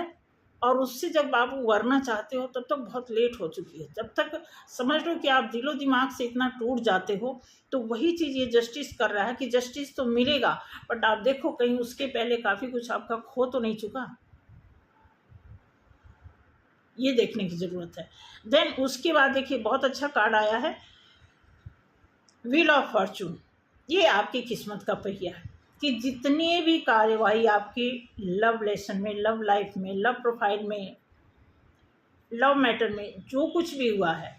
और उससे जब आप उबरना चाहते हो तब तक बहुत लेट हो चुकी है। जब तक समझ लो कि आप दिलो दिमाग से इतना टूट जाते हो, तो वही चीज़ ये जस्टिस कर रहा है कि जस्टिस तो मिलेगा, बट आप देखो कहीं उसके पहले काफ़ी कुछ आपका खो तो नहीं चुका, ये देखने की ज़रूरत है। देन उसके बाद देखिए बहुत अच्छा कार्ड आया है, व्हील ऑफ फॉर्चून। ये आपकी किस्मत का पहिया है कि जितनी भी कार्यवाही आपकी लव लेसन में, लव लाइफ में, लव प्रोफाइल में, लव मैटर में जो कुछ भी हुआ है,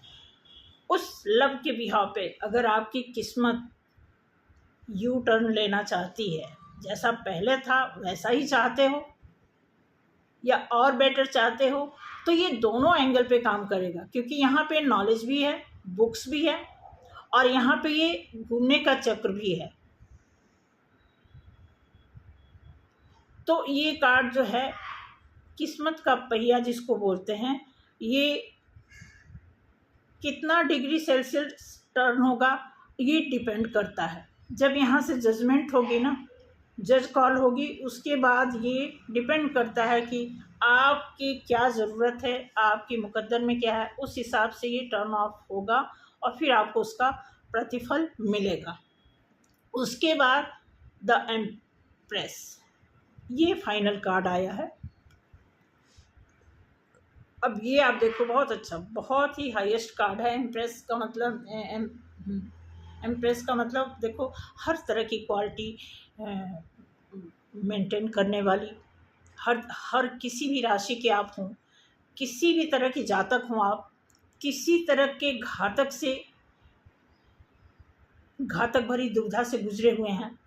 उस लव के बिहाव पे अगर आपकी किस्मत यू टर्न लेना चाहती है, जैसा पहले था वैसा ही चाहते हो या और बेटर चाहते हो, तो ये दोनों एंगल पे काम करेगा, क्योंकि यहाँ पे नॉलेज भी है, बुक्स भी है, और यहाँ पे ये घूमने का चक्र भी है। तो ये कार्ड जो है किस्मत का पहिया जिसको बोलते हैं, ये कितना डिग्री सेल्सियस टर्न होगा ये डिपेंड करता है। जब यहाँ से जजमेंट होगी ना, जज कॉल होगी, उसके बाद ये डिपेंड करता है कि आपकी क्या ज़रूरत है, आपके मुकद्दर में क्या है, उस हिसाब से ये टर्न ऑफ होगा और फिर आपको उसका प्रतिफल मिलेगा। उसके बाद द एम्प्रेस, ये फाइनल कार्ड आया है। अब ये आप देखो बहुत अच्छा, बहुत ही हाईएस्ट कार्ड है। एम्प्रेस का मतलब एम्प्रेस का मतलब देखो हर तरह की क्वालिटी मेंटेन करने वाली, हर किसी भी राशि के आप हों, किसी भी तरह की जातक हों, आप किसी तरह के घातक भरी दुविधा से गुजरे हुए हैं,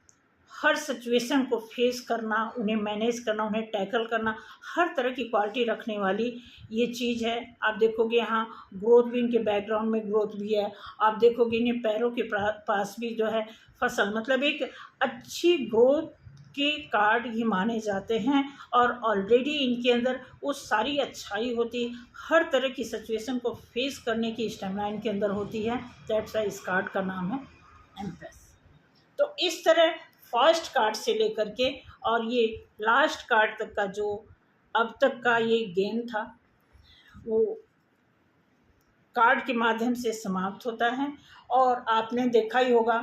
हर सिचुएशन को फेस करना, उन्हें मैनेज करना, उन्हें टैकल करना, हर तरह की क्वालिटी रखने वाली ये चीज़ है। आप देखोगे यहाँ ग्रोथ भी, इनके बैकग्राउंड में ग्रोथ भी है। आप देखोगे इन्हें पैरों के पास भी जो है फसल, मतलब एक अच्छी ग्रोथ के कार्ड ये माने जाते हैं, और ऑलरेडी इनके अंदर वो सारी अच्छाई होती है, हर तरह की सिचुएशन को फेस करने की स्टेमिना इनके अंदर होती है। दैट्स वाई इस कार्ड का नाम है एम्प्रेस। तो इस तरह फर्स्ट कार्ड से लेकर के और ये लास्ट कार्ड तक का जो अब तक का ये गेम था, वो कार्ड के माध्यम से समाप्त होता है। और आपने देखा ही होगा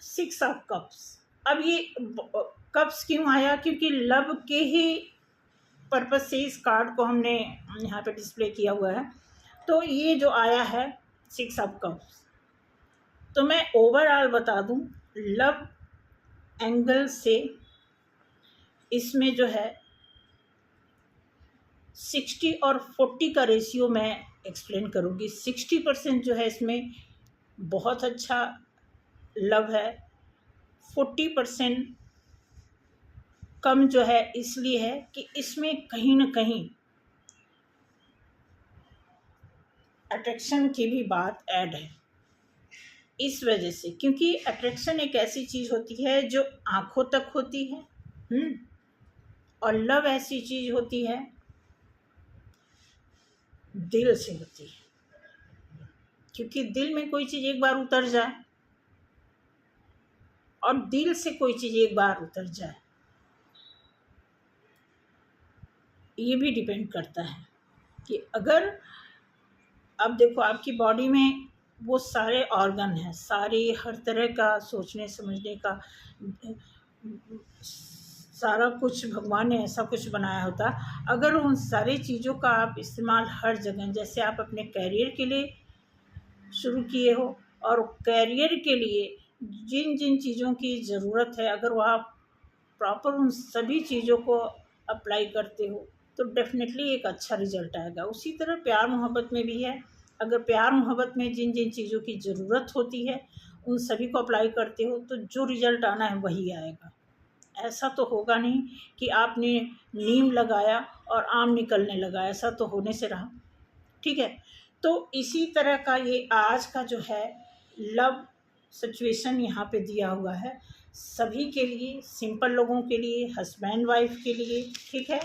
6 ऑफ कप्स। अब ये कप्स क्यों आया, क्योंकि लव के ही पर्पज से इस कार्ड को हमने यहाँ पे डिस्प्ले किया हुआ है। तो ये जो आया है 6 ऑफ कप्स, तो मैं ओवरऑल बता दूं, लव एंगल से इसमें जो है 60 और 40 का रेशियो मैं एक्सप्लेन करूँगी। 60% जो है इसमें बहुत अच्छा लव है, 40% कम जो है इसलिए है कि इसमें कहीं ना कहीं अट्रैक्शन की भी बात ऐड है। इस वजह से, क्योंकि अट्रैक्शन एक ऐसी चीज़ होती है जो आँखों तक होती है, और लव ऐसी चीज़ होती है दिल से होती है। क्योंकि दिल में कोई चीज़ एक बार उतर जाए और दिल से कोई चीज़ एक बार उतर जाए, ये भी डिपेंड करता है कि अगर अब देखो आपकी बॉडी में वो सारे ऑर्गन हैं, सारे हर तरह का सोचने समझने का सारा कुछ भगवान ने ऐसा कुछ बनाया होता, अगर उन सारी चीज़ों का आप इस्तेमाल हर जगह, जैसे आप अपने कैरियर के लिए शुरू किए हो और कैरियर के लिए जिन जिन चीज़ों की ज़रूरत है, अगर वो आप प्रॉपर उन सभी चीज़ों को अप्लाई करते हो, तो डेफिनेटली एक अच्छा रिजल्ट आएगा। उसी तरह प्यार मोहब्बत में भी है, अगर प्यार मोहब्बत में जिन जिन चीज़ों की ज़रूरत होती है उन सभी को अप्लाई करते हो, तो जो रिज़ल्ट आना है वही आएगा। ऐसा तो होगा नहीं कि आपने नीम लगाया और आम निकलने लगा, ऐसा तो होने से रहा। ठीक है, तो इसी तरह का ये आज का जो है लव सिचुएशन यहाँ पे दिया हुआ है सभी के लिए, सिंपल लोगों के लिए, हस्बैंड वाइफ के लिए, ठीक है,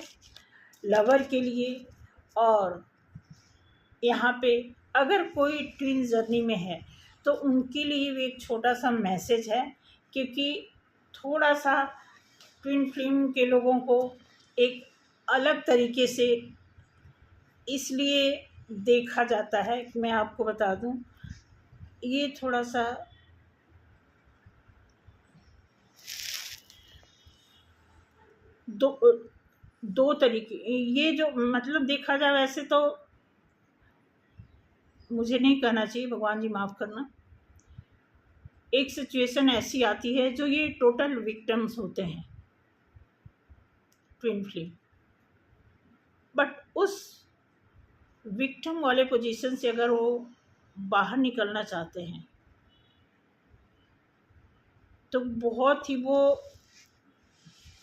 लवर के लिए, और यहाँ पे अगर कोई ट्विन जर्नी में है तो उनके लिए भी एक छोटा सा मैसेज है, क्योंकि थोड़ा सा ट्विन फ्लेम के लोगों को एक अलग तरीके से इसलिए देखा जाता है कि मैं आपको बता दूं, ये थोड़ा सा दो दो तरीके, ये जो मतलब देखा जाए वैसे तो मुझे नहीं कहना चाहिए, भगवान जी माफ़ करना। एक सिचुएशन ऐसी आती है जो ये टोटल विक्टिम्स होते हैं ट्विन फ्लेम, बट उस विक्टिम वाले पोजीशन से अगर वो बाहर निकलना चाहते हैं तो बहुत ही वो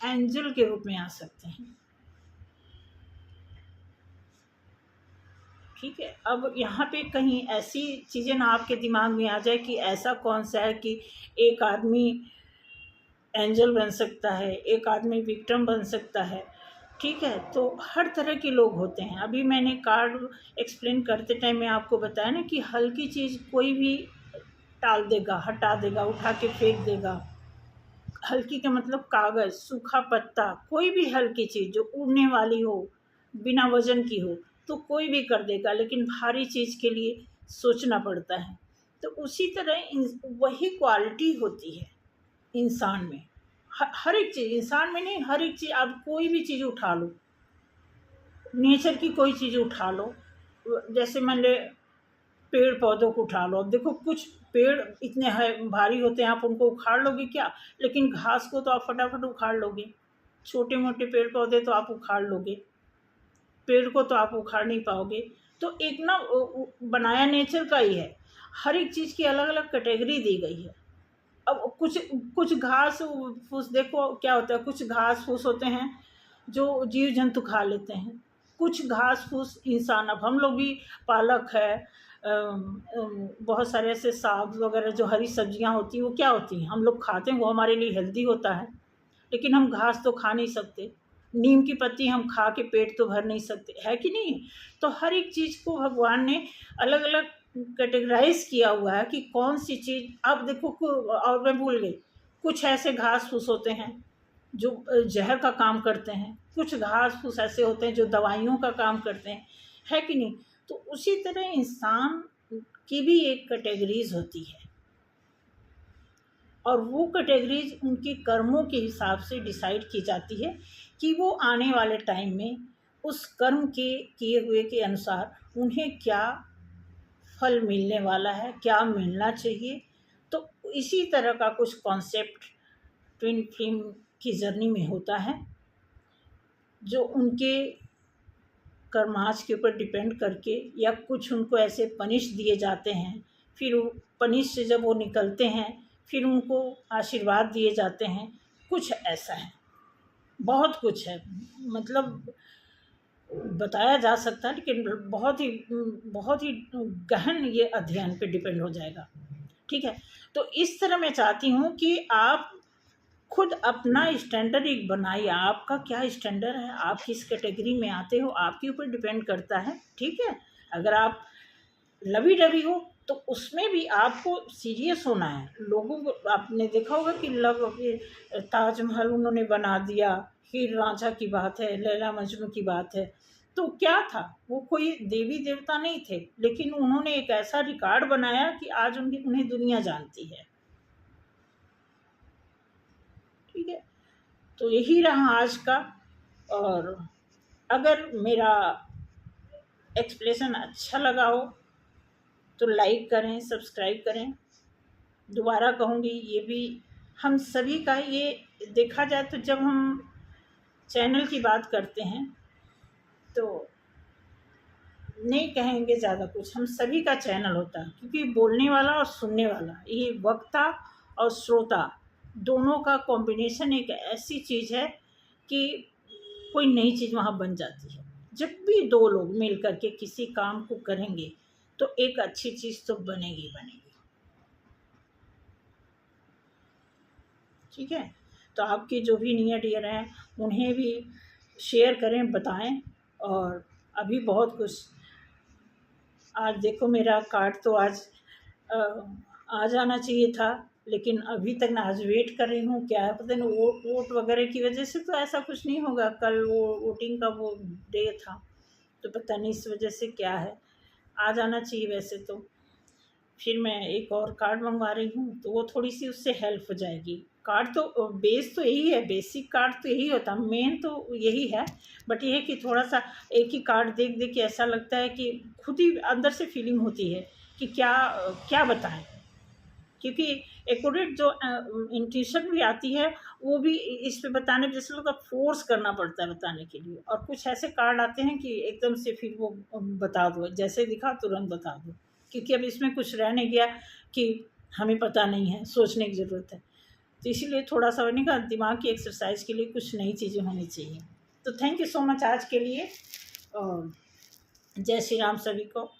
एंजल के रूप में आ सकते हैं। ठीक है, अब यहाँ पे कहीं ऐसी चीज़ें ना आपके दिमाग में आ जाए कि ऐसा कौन सा है कि एक आदमी एंजल बन सकता है, एक आदमी विक्टिम बन सकता है। ठीक है, तो हर तरह के लोग होते हैं। अभी मैंने कार्ड एक्सप्लेन करते टाइम में आपको बताया ना कि हल्की चीज़ कोई भी टाल देगा, हटा देगा, उठा के फेंक देगा। हल्की का मतलब कागज़, सूखा पत्ता, कोई भी हल्की चीज़ जो उड़ने वाली हो, बिना वज़न की हो, तो कोई भी कर देगा, लेकिन भारी चीज़ के लिए सोचना पड़ता है। तो उसी तरह वही क्वालिटी होती है इंसान में। हर एक चीज़ इंसान में नहीं, हर एक चीज़, आप कोई भी चीज़ उठा लो, नेचर की कोई चीज़ उठा लो, जैसे मान ले पेड़ पौधों को उठा लो। अब देखो कुछ पेड़ इतने है भारी होते हैं, आप उनको उखाड़ लोगे क्या? लेकिन घास को तो आप फटाफट उखाड़ लोगे, छोटे मोटे पेड़ पौधे तो आप उखाड़ लोगे, पेड़ को तो आप उखाड़ नहीं पाओगे। तो एक ना बनाया नेचर का ही है, हर एक चीज़ की अलग अलग कैटेगरी दी गई है। अब कुछ कुछ घास फूस देखो क्या होता है, कुछ घास फूस होते हैं जो जीव जंतु खा लेते हैं, कुछ घास फूस इंसान, अब हम लोग भी पालक है, बहुत सारे ऐसे साग वगैरह जो हरी सब्जियां होती हैं वो क्या होती हैं, हम लोग खाते हैं, वो हमारे लिए हेल्दी होता है, लेकिन हम घास तो खा नहीं सकते। नीम की पत्ती हम खा के पेट तो भर नहीं सकते, है कि नहीं? तो हर एक चीज़ को भगवान ने अलग अलग कैटेगराइज किया हुआ है कि कौन सी चीज़। अब देखो और मैं भूल गई, कुछ ऐसे घास फूस होते हैं जो जहर का काम करते हैं, कुछ घास फूस ऐसे होते हैं जो दवाइयों का काम करते हैं, है कि नहीं? तो उसी तरह इंसान की भी एक कैटेगरीज होती है, और वो कैटेगरीज उनके कर्मों के हिसाब से डिसाइड की जाती है कि वो आने वाले टाइम में उस कर्म के किए हुए के अनुसार उन्हें क्या फल मिलने वाला है, क्या मिलना चाहिए। तो इसी तरह का कुछ कॉन्सेप्ट ट्विन फ्लेम की जर्नी में होता है, जो उनके कर्माश के ऊपर डिपेंड करके, या कुछ उनको ऐसे पनिश दिए जाते हैं, फिर पनिश से जब वो निकलते हैं फिर उनको आशीर्वाद दिए जाते हैं। कुछ ऐसा है, बहुत कुछ है, मतलब बताया जा सकता है, लेकिन बहुत ही गहन ये अध्ययन पे डिपेंड हो जाएगा। ठीक है, तो इस तरह मैं चाहती हूँ कि आप खुद अपना स्टैंडर्ड एक बनाइए। आपका क्या स्टैंडर्ड है, आप किस कैटेगरी में आते हो, आपके ऊपर डिपेंड करता है। ठीक है, अगर आप लवी डवी हो तो उसमें भी आपको सीरियस होना है। लोगों को आपने देखा होगा कि ताजमहल उन्होंने बना दिया, हीर रांझा की बात है, लैला मजनू की बात है, तो क्या था, वो कोई देवी देवता नहीं थे, लेकिन उन्होंने एक ऐसा रिकॉर्ड बनाया कि आज उन्हें दुनिया जानती है। ठीक है, तो यही रहा आज का। और अगर मेरा एक्सप्लेनेशन अच्छा लगा हो तो लाइक करें, सब्सक्राइब करें। दोबारा कहूँगी, ये भी हम सभी का, ये देखा जाए तो जब हम चैनल की बात करते हैं तो नहीं कहेंगे ज़्यादा कुछ, हम सभी का चैनल होता है, क्योंकि बोलने वाला और सुनने वाला, ये वक्ता और श्रोता दोनों का कॉम्बिनेशन एक ऐसी चीज़ है कि कोई नई चीज़ वहाँ बन जाती है। जब भी दो लोग मिल करके किसी काम को करेंगे तो एक अच्छी चीज़ तो बनेगी बनेगी। ठीक है, तो आपके जो भी नियर डियर हैं उन्हें भी शेयर करें, बताएं। और अभी बहुत कुछ, आज देखो मेरा कार्ड तो आज आ जाना चाहिए था, लेकिन अभी तक ना, आज वेट कर रही हूँ, क्या है पता नहीं, वोट वगैरह की वजह से तो ऐसा कुछ नहीं होगा। कल वो वोटिंग का वो डे था, तो पता नहीं इस वजह से क्या है। आ जाना चाहिए वैसे तो। फिर मैं एक और कार्ड मंगवा रही हूँ, तो वो थोड़ी सी उससे हेल्प हो जाएगी। कार्ड तो बेस तो यही है, बेसिक कार्ड तो यही होता है, मेन तो यही है। बट ये है कि थोड़ा सा एक ही कार्ड देख देख के ऐसा लगता है कि खुद ही अंदर से फीलिंग होती है कि क्या क्या बताएं। क्योंकि एक्यूरेट जो इंट्यूशन भी आती है, वो भी इस पे बताने पे जैसे लगता है फोर्स करना पड़ता है बताने के लिए। और कुछ ऐसे कार्ड आते हैं कि एकदम से फिर वो बता दो, जैसे दिखा तुरंत बता दो। क्योंकि अब इसमें कुछ रह नहीं गया कि हमें पता नहीं है, सोचने की ज़रूरत है। तो इसीलिए थोड़ा सा मैंने कहा दिमाग की एक्सरसाइज के लिए कुछ नई चीज़ें होनी चाहिए। तो थैंक यू सो मच आज के लिए, और जय श्री राम सभी को।